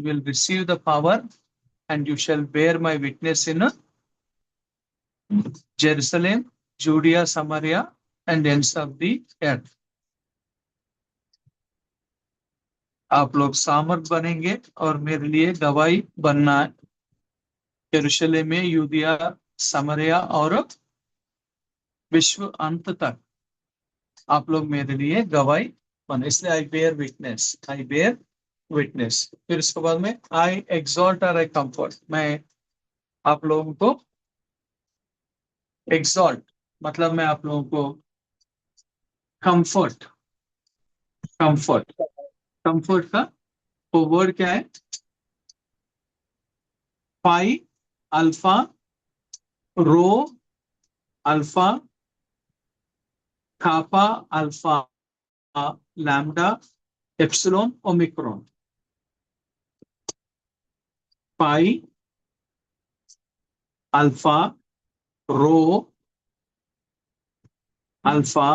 will receive the power, and you shall bear my witness in Jerusalem, Judea, Samaria, and ends of the earth. आप लोग सामर्थ बनेंगे और मेरे लिए गवाही बनना है। यरूशलेम में, यूदिया, समरिया और विश्व अंत तक आप लोग मेरे लिए गवाही बने। इसलिए I bear witness, I bear witness. फिर इसके बाद में आई एक्सॉल्ट और आई कंफर्ट, मैं आप लोगों को एक्सॉल्ट मतलब मैं आप लोगों को कंफर्ट, कंफर्ट, कंफर्ट का वो वर्ड क्या है? Pi alpha rho alpha kappa alpha lambda epsilon omicron. Pi alpha rho alpha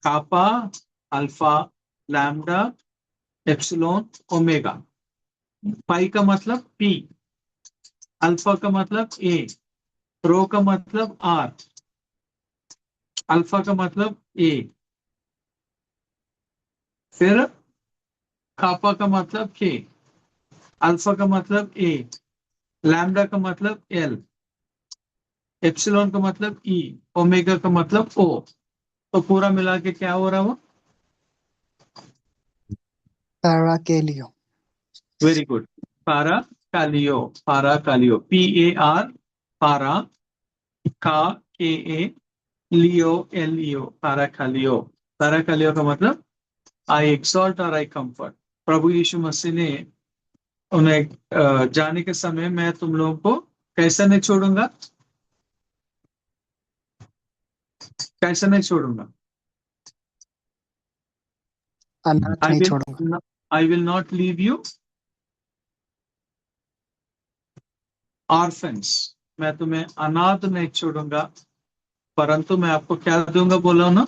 kappa alpha lambda epsilon omega. Pi का मतलब पी, अल्फा का मतलब ए, रो का मतलब आर, अल्फा का मतलब ए, फिर कापा का मतलब के, अल्फा का मतलब ए, लैम्डा का मतलब एल, एप्सिलॉन का मतलब ई, ओमेगा का मतलब ओ। तो पूरा मिला के क्या हो रहा है वो? पैराकेलियो। Very good. पारा कालियो, पारा कालियो, पी ए आर, पारा, का के ए, लियो एल लियो, पारा कालियो। पारा कालियो का मतलब आई एक्सॉल्ट और आई कंफर्ट। प्रभु यीशु मसीह ने उन्हें जाने के समय, मैं तुम लोगों को कैसे नहीं छोड़ूंगा, कैसे नहीं छोड़ूंगा। अनाथ आई नहीं छोड़ूंगा। Will, I will not leave you orphans, मैं तुम्हें अनाथ नहीं छोड़ूंगा, परंतु मैं आपको क्या दूंगा, बोला ना?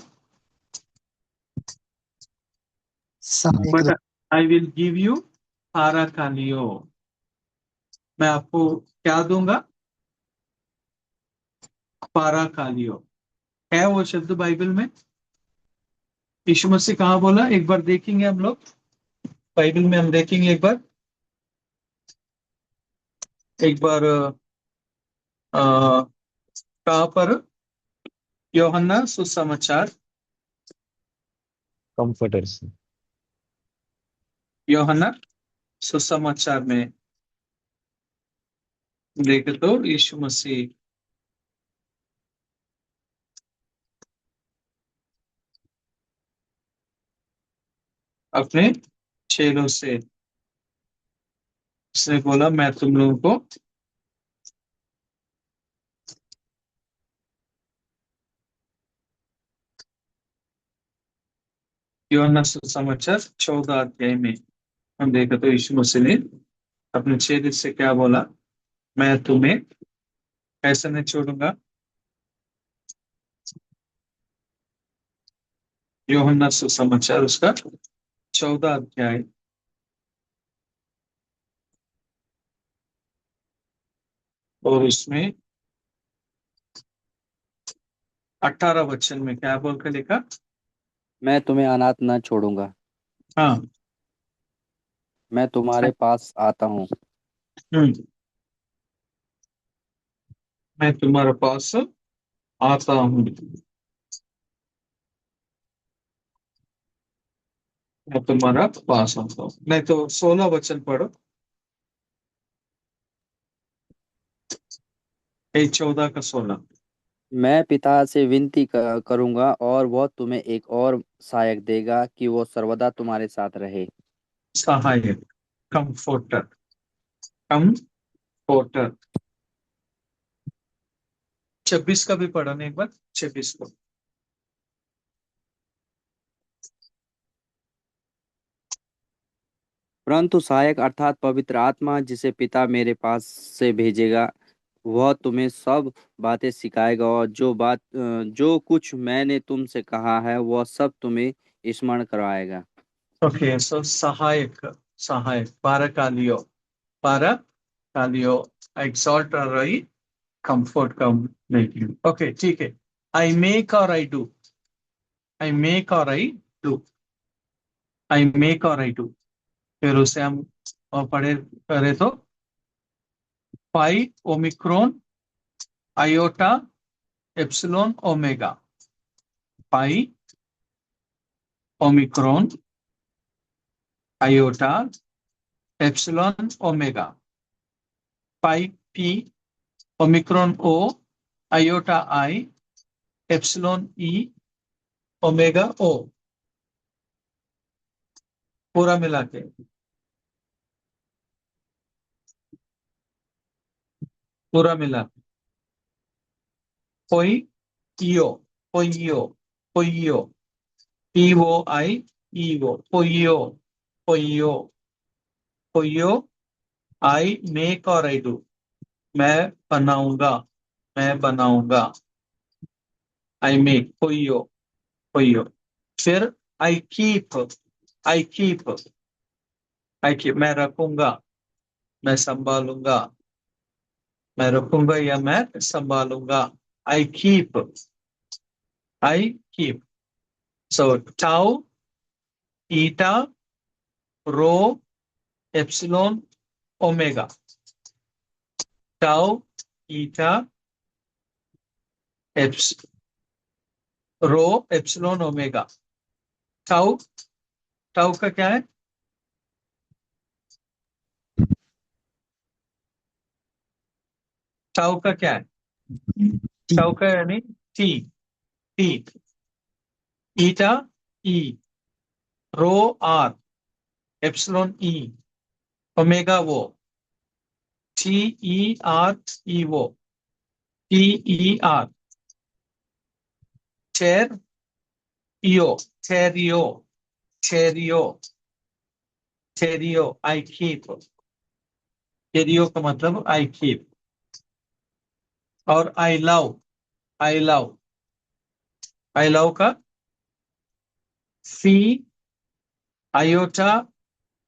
सहायक but I will give you पाराकालियो, मैं आपको क्या दूंगा? पाराकालियो। है वो शब्द बाइबल में? यीशु मसीह कहाँ बोला? एक बार देखेंगे हम लोग, बाइबल में हम देखेंगे एक बार, एक बार कहाँ पर? यूहन्ना सुसमाचार, कंफर्टर्स। यूहन्ना सुसमाचार में देखे तो यीशु मसीह अपने चेलों से उसने बोला मैं तुम लोगों को यूहन्ना सुसमाचार 14 अध्याय में हम देखे तो यीशु मसीह ने अपने चेले से क्या बोला, मैं तुम्हें कैसे नहीं छोड़ूंगा। यूहन्ना सुसमाचार उसका 14 अध्याय और उसमें 18 वचन में क्या बोल कर लिखा, मैं तुम्हें अनाथ न छोड़ूंगा, हाँ मैं तुम्हारे पास आता हूँ। मैं तुम्हारे पास आता हूँ, मैं तुम्हारा पास आता हूँ। नहीं तो 16 वचन पढ़ो, 14 का 16। मैं पिता से विनती करूंगा और वह तुम्हें एक और सहायक देगा कि वो सर्वदा तुम्हारे साथ रहे। सहायक, कंफोर्टर, कंफोर्टर। 26 का भी पढ़ा ना एक बार, 26 को। परंतु सहायक अर्थात पवित्र आत्मा जिसे पिता मेरे पास से भेजेगा, वह तुम्हें सब बातें सिखाएगा और जो कुछ मैंने तुमसे कहा है वह सब तुम्हें स्मरण करवाएगा। ओके, सो सहायक, सहायक, पाराकालियो, एक्सॉल्ट रही, कंफर्ट कम मेकिंग। ओके ठीक है, आई मेक और आई डू, आई मेक और आई डू, आई मेक और आई डू। फिर उसे हम और पढ़े करे तो pi omicron iota epsilon omega, pi omicron iota epsilon omega, pi P omicron O iota I epsilon E omega O, पूरा मिला के पूरा मिला कोई ईओ, पोइयो, पोइयो, पीओ आई ईओ, पोइयो, पोइयो, पोइयो, आई मेक और आई डू, मैं बनाऊंगा, मैं बनाऊंगा, आई मेक, पोइयो, पोइयो। फिर I keep, I keep, I keep, मैं रखूंगा, मैं संभालूंगा, मैं रखूंगा या मैं संभालूंगा, I keep, I keep. So tau, eta, rho, epsilon, omega, tau, eta, एप्स, rho, epsilon, omega. Tau, tau का क्या है, टाउ का क्या है, टाउ का यानी T, T, eta E, rho R, epsilon E, omega O, T E R E O, T E R, चेर ईओ, चेरियो, चेरियो, चेरियो, आई कीप, चेरियो का मतलब आई कीप। और I love, I love, I love का phi iota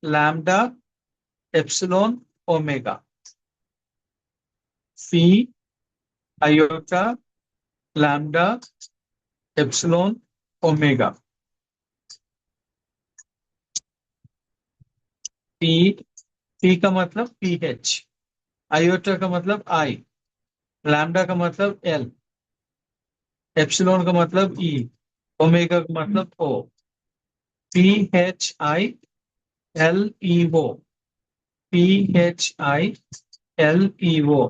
lambda epsilon omega, phi iota lambda epsilon omega, P, P का मतलब पीएच, आयोटा का मतलब आई, लैम्डा का मतलब एल, एप्सिलॉन का मतलब ई, ओमेगा का मतलब O, P H I L E O, P H I L E O,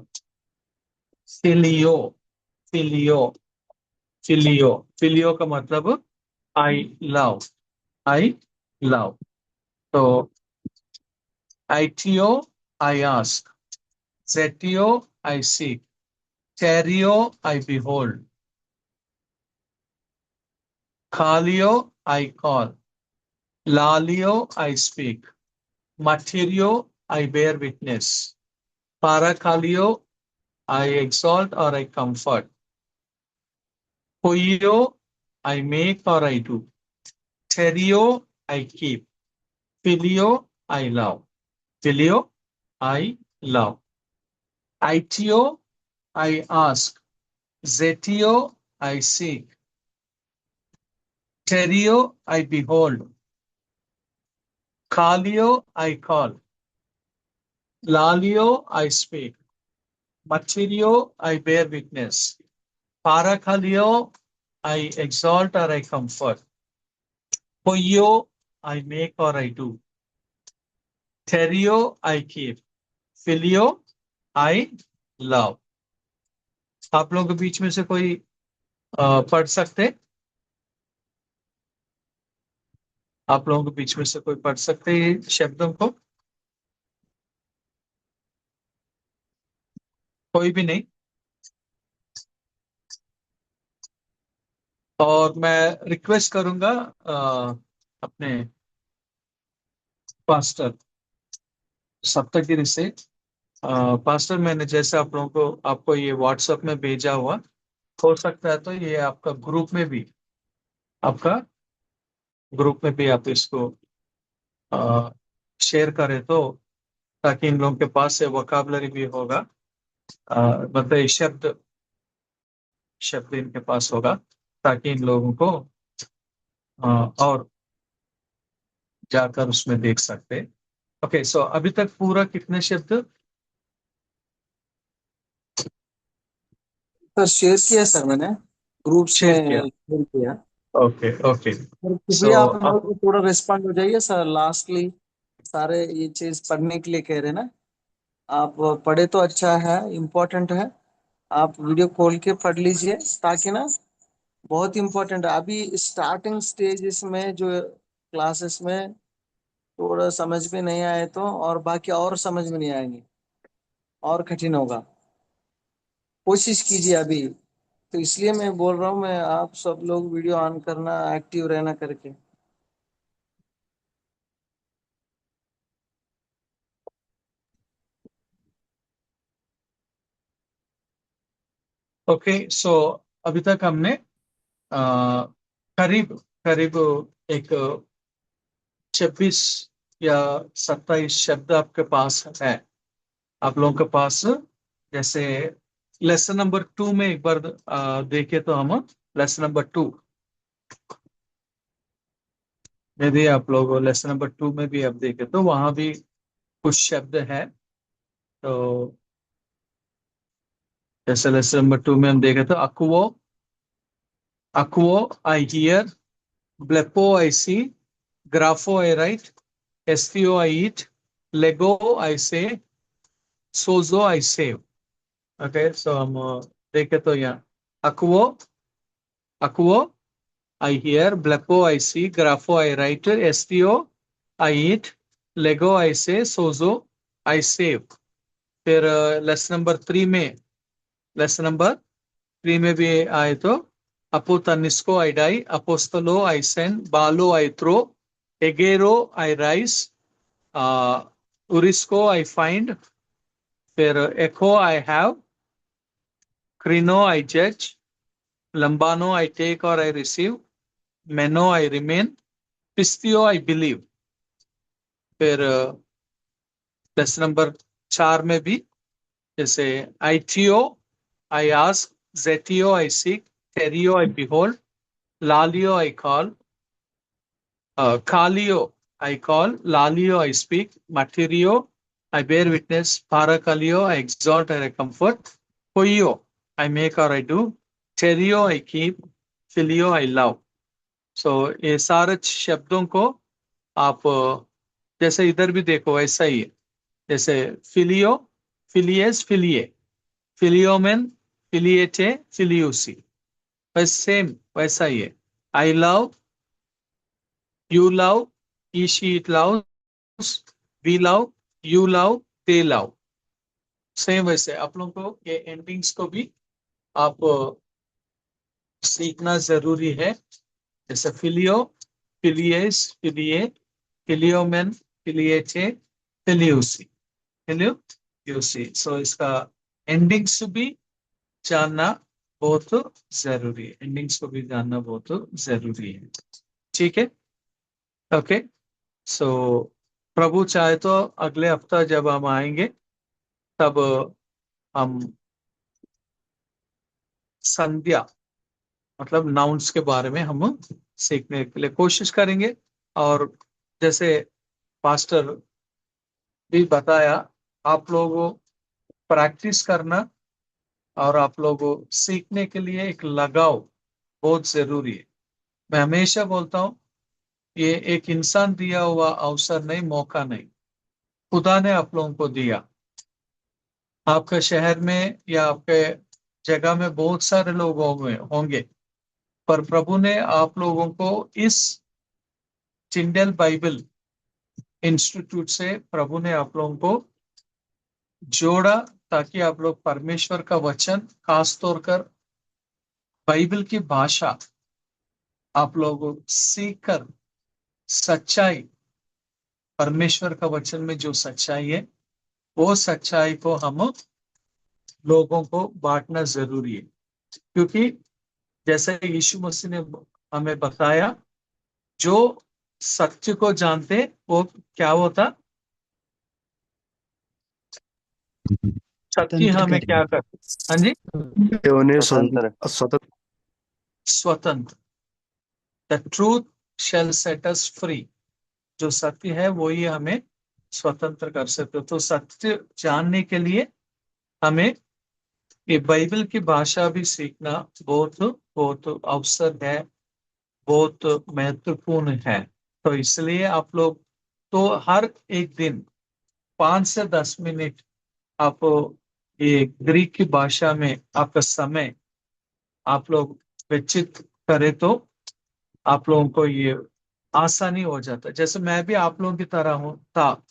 फिलियो, फिलियो, फिलियो, फिलियो का मतलब आई लव, आई लव। तो आईटीओ आई आस्क, जेटियो आई सीक, टेरियो आई बिहोल्ड, खालियो आई कॉल, लालियो I speak, material I bear witness, paracalio I exalt or I comfort, poio I make or I do, terio I keep, filio I love, filio I love, itio I ask, zetio I seek, terio I behold, calio I call, lalio I speak, material I bear witness, paracalio I exalt or I comfort, poio I make or I do, terio I keep, filio I love। आप लोगों के बीच में से कोई पढ़ सकते? आप लोगों के बीच में से कोई पढ़ सकते हैं ये शब्दों को? कोई भी नहीं? और मैं रिक्वेस्ट करूंगा अपने पास्टर सप्तगिरी से, पास्टर मैंने जैसे आप लोगों को आपको ये व्हाट्सएप में भेजा हुआ, हो सकता है तो ये आपका ग्रुप में भी, आपका ग्रुप में भी आप इसको शेयर करें तो, ताकि इन लोगों के पास से वोकाबलरी भी होगा, मतलब ये शब्द शब्द इनके पास होगा, ताकि इन लोगों को और जाकर उसमें देख सकते। ओके, सो अभी तक पूरा कितने शब्द? सर शेयर किया सर, मैंने ग्रुप्स में शेयर किया? शेयर किया। ओके ओके, सर सो कृपया आप लोग को थोड़ा रिस्पॉन्ड हो जाइए सर, लास्टली सारे ये चीज पढ़ने के लिए कह रहे हैं ना, आप पढ़े तो अच्छा है, इम्पोर्टेंट है, आप वीडियो खोल के पढ़ लीजिए, ताकि ना बहुत इम्पोर्टेंट है। अभी स्टार्टिंग स्टेज में जो क्लासेस में थोड़ा समझ में नहीं आए तो और बाकी और समझ में नहीं आएंगे, और कठिन होगा। कोशिश कीजिए अभी, तो इसलिए मैं बोल रहा हूँ, मैं आप सब लोग वीडियो ऑन करना, एक्टिव रहना करके। ओके, सो अभी तक हमने करीब करीब एक 26 या 27 शब्द आपके पास है, आप लोगों के पास। जैसे लेसन नंबर 2 में एक बार देखे तो हम, लेसन नंबर 2, यदि आप लोग लेसन नंबर 2 में भी आप देखे तो वहां भी कुछ शब्द है। तो जैसे लेसन नंबर 2 में हम देखे तो अक्वो, अक्वो I hear, ब्लेपो I C, ग्राफो I right, एस्टियो आई ईट, लेगो आई से, सोजो आई सेव। ओके, सो हम देखे तो यहाँ अक्वो, अक्वो I hear, blepo I see, grapho I write, stio I eat, lego I say, sozo I save। फिर लेसन नंबर 3 में, लेसन नंबर 3 में भी आए तो अपोतनिस्को I die, apostolo I send, balo I throw, egero I rise, urisco I find, फिर echo I have, crino I judge, lambano I take or I receive, meno I remain, pistio I believe। फिर lesson number 4 में भी जैसे आईटीओ I ask, जेटियो I seek, टेरियो I behold, लालियो I call, कालियो आई कॉल, लालियो आई स्पीक, मटेरियो आई बेयर विटनेस, पाराकालियो आई एक्सॉल्ट और आई कंफर्ट, पोइयो आई मेक और आई डू, टेरियो आई कीप, फिलियो आई लव। सो ये सारे शब्दों को आप जैसे इधर भी देखो वैसा ही है। जैसे फिलियो, फिलियस, फिलिए, फिलियोमेन, फिलिएटे, फिलियूसी, बस सेम वैसा ही है। I love, you love, he she it love, we love, you love, they love, same वैसे आप लोगों को ये एंडिंग्स को भी आप सीखना जरूरी है। जैसे फिलियो, फिलिएस, फिलिए, फिलियोमेन, फिलिएटे, फिलियूसी, फिलियूसी। सो इसका एंडिंग्स भी जानना बहुत जरूरी है, एंडिंग्स को भी जानना बहुत जरूरी है। ठीक है, ओके। सो प्रभु चाहे तो अगले हफ्ता जब हम आएंगे तब हम संध्या मतलब नाउन्स के बारे में हम सीखने के लिए कोशिश करेंगे। और जैसे पास्टर भी बताया, आप लोगों प्रैक्टिस करना और आप लोगों सीखने के लिए एक लगाव बहुत जरूरी है। मैं हमेशा बोलता हूँ, ये एक इंसान दिया हुआ अवसर नहीं, मौका नहीं, खुदा ने आप लोगों को दिया। आपके शहर में या आपके जगह में बहुत सारे लोग होंगे, पर प्रभु ने आप लोगों को इस चिंडेल बाइबल इंस्टीट्यूट से प्रभु ने आप लोगों को जोड़ा ताकि आप लोग परमेश्वर का वचन, खास तौर कर बाइबल की भाषा आप लोग सीख कर सच्चाई, परमेश्वर का वचन में जो सच्चाई है वो सच्चाई को हम लोगों को बांटना जरूरी है। क्योंकि जैसे यीशु मसीह ने हमें बताया, जो सत्य को जानते वो क्या होता, सत्य स्वतंत्र हमें क्या करेंगे। कर, हाँ जी, ये उन्हें स्वतंत्र। स्वतंत्र स्वतंत्र। The truth shall set us free, जो सत्य है वही हमें स्वतंत्र कर सकते हो। तो सत्य जानने के लिए हमें ये बाइबल की भाषा भी सीखना बहुत बहुत अवसर है, बहुत महत्वपूर्ण है। तो इसलिए आप लोग तो हर एक दिन 5 से 10 मिनट आप ये ग्रीक की भाषा में आपका समय आप लोग व्यतीत करें तो आप लोगों को ये आसानी हो जाता है। जैसे मैं भी आप लोगों की तरह हूँ था,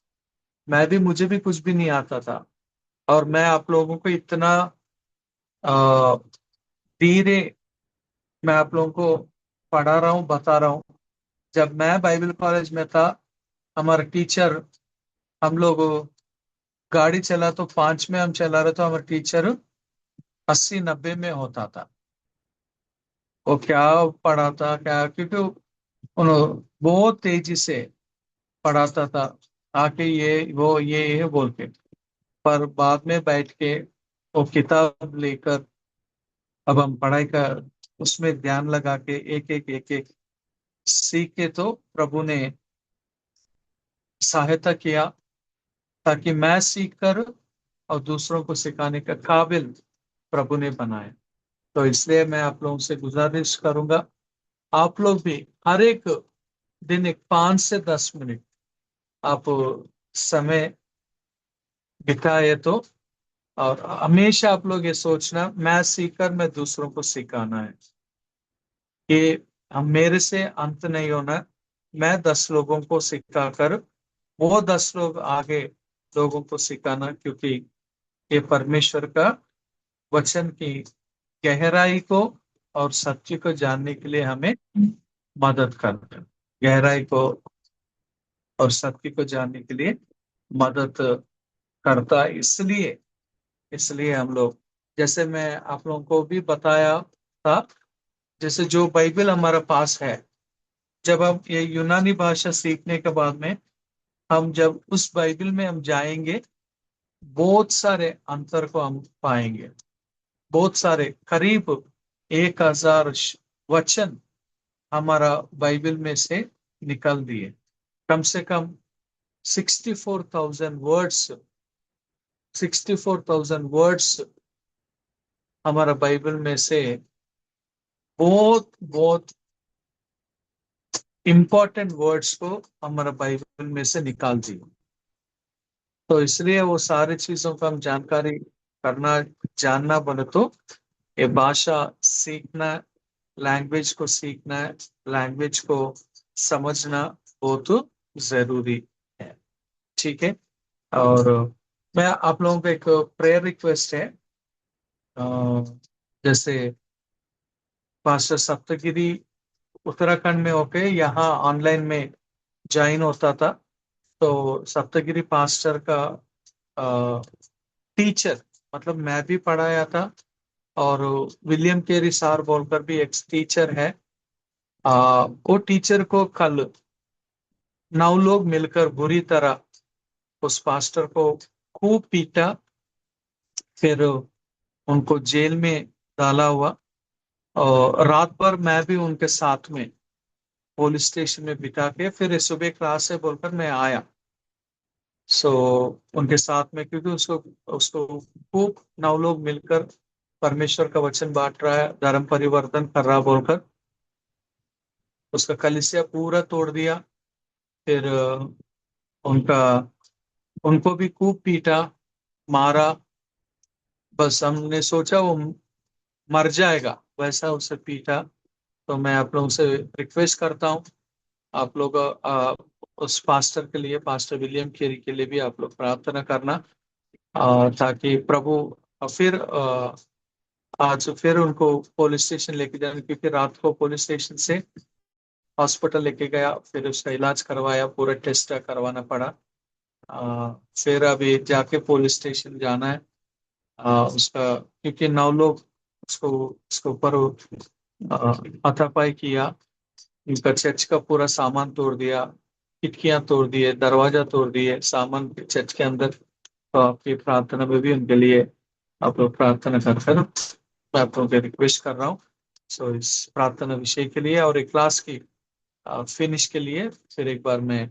मैं भी, मुझे भी कुछ भी नहीं आता था, और मैं आप लोगों को इतना अ, धीरे मैं आप लोगों को पढ़ा रहा हूँ, बता रहा हूँ। जब मैं बाइबल कॉलेज में था, हमारा टीचर, हम लोग गाड़ी चला तो 5 में हम चला रहे, तो हमारा टीचर 80-90 में होता था। वो क्या पढ़ाता क्या, क्योंकि उन्होंने बहुत तेजी से पढ़ाता था, आके ये वो ये बोल के। पर बाद में बैठ के वो किताब लेकर अब हम पढ़ाई का उसमें ध्यान लगा के एक एक सीख के, तो प्रभु ने सहायता किया ताकि मैं सीख कर और दूसरों को सिखाने का काबिल प्रभु ने बनाया। तो इसलिए मैं आप लोगों से गुजारिश करूंगा, आप लोग भी हर एक दिन एक 5 से 10 मिनट आप समय बिताए तो। और हमेशा आप लोग ये सोचना, मैं सीखकर मैं दूसरों को सिखाना है। ये हम मेरे से अंत नहीं होना, मैं 10 लोगों को सिखाकर वो 10 लोग आगे लोगों को सिखाना, क्योंकि ये परमेश्वर का वचन की गहराई को और सत्य को जानने के लिए हमें मदद करता है। गहराई को और सत्य को जानने के लिए मदद करता है। इसलिए इसलिए हम लोग, जैसे मैं आप लोगों को भी बताया था, जैसे जो बाइबल हमारा पास है, जब हम ये यूनानी भाषा सीखने के बाद में हम जब उस बाइबल में हम जाएंगे, बहुत सारे अंतर को हम पाएंगे। बहुत सारे, करीब 1000 वचन हमारा बाइबल में से निकल दिए। कम से कम 64,000 वर्ड्स हमारा बाइबल में से बहुत बहुत इंपॉर्टेंट वर्ड्स को हमारा बाइबल में से निकाल दिए। तो इसलिए वो सारी चीजों का हम जानकारी करना, जानना बोले तो ये भाषा सीखना, लैंग्वेज को सीखना, लैंग्वेज को समझना बहुत जरूरी है। ठीक है। और मैं आप लोगों को एक प्रेयर रिक्वेस्ट है। जैसे पास्टर सप्तगिरी उत्तराखंड में होके यहाँ ऑनलाइन में ज्वाइन होता था, तो सप्तगिरी पास्टर का टीचर, मतलब मैं भी पढ़ाया था, और विलियम केरी सार बोलकर भी एक टीचर है। वो टीचर को कल 9 लोग मिलकर बुरी तरह उस पास्टर को खूब पीटा, फिर उनको जेल में डाला हुआ, और रात भर मैं भी उनके साथ में पुलिस स्टेशन में बिता के फिर सुबह क्लास है बोलकर मैं आया। सो उनके साथ में, क्योंकि उसको उसको खूब 9 लोग मिलकर परमेश्वर का वचन बांट रहा है, धर्म परिवर्तन कर रहा बोलकर उसका कलीसिया पूरा तोड़ दिया। फिर उनका उनको भी खूब पीटा, मारा। बस हमने सोचा वो मर जाएगा, वैसा उसे पीटा। तो मैं आप लोगों से रिक्वेस्ट करता हूँ, आप लोग उस पास्टर के लिए, पास्टर विलियम केरी के लिए भी आप लोग प्रार्थना करना, ताकि प्रभु फिर आज फिर उनको पुलिस स्टेशन लेके जाने, क्योंकि रात को पुलिस स्टेशन से हॉस्पिटल लेके गया, फिर उसका इलाज करवाया, पूरा टेस्ट करवाना पड़ा। फिर अभी जाके पुलिस स्टेशन जाना है। उसका, क्योंकि 9 लोग उसको उसके ऊपर हाथापाई किया, उनका चर्च का पूरा सामान तोड़ दिया, खिड़कियां तोड़ दिए, दरवाजा तोड़ दिए, सामान चर्च के अंदर। तो आपकी प्रार्थना में भी उनके लिए आप लोग प्रार्थना कर मैं आप लोगों को रिक्वेस्ट कर रहा हूँ। सो इस प्रार्थना विषय के लिए और एक क्लास की फिनिश के लिए फिर एक बार मैं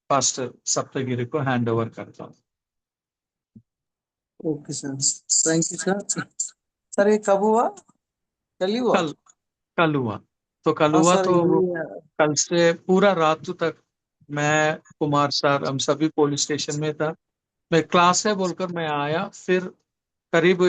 पास्टर सप्तगिरी को हैंड ओवर करता हूँ। Okay sir, thank you sir. Sir ये कब हुआ? कल ही हुआ? कल कल हुआ। तो कल हाँ हुआ सर, तो ये कल से पूरा रात तक मैं, कुमार सर, हम सभी पुलिस स्टेशन में था। मैं क्लास है बोलकर मैं आया, फिर करीब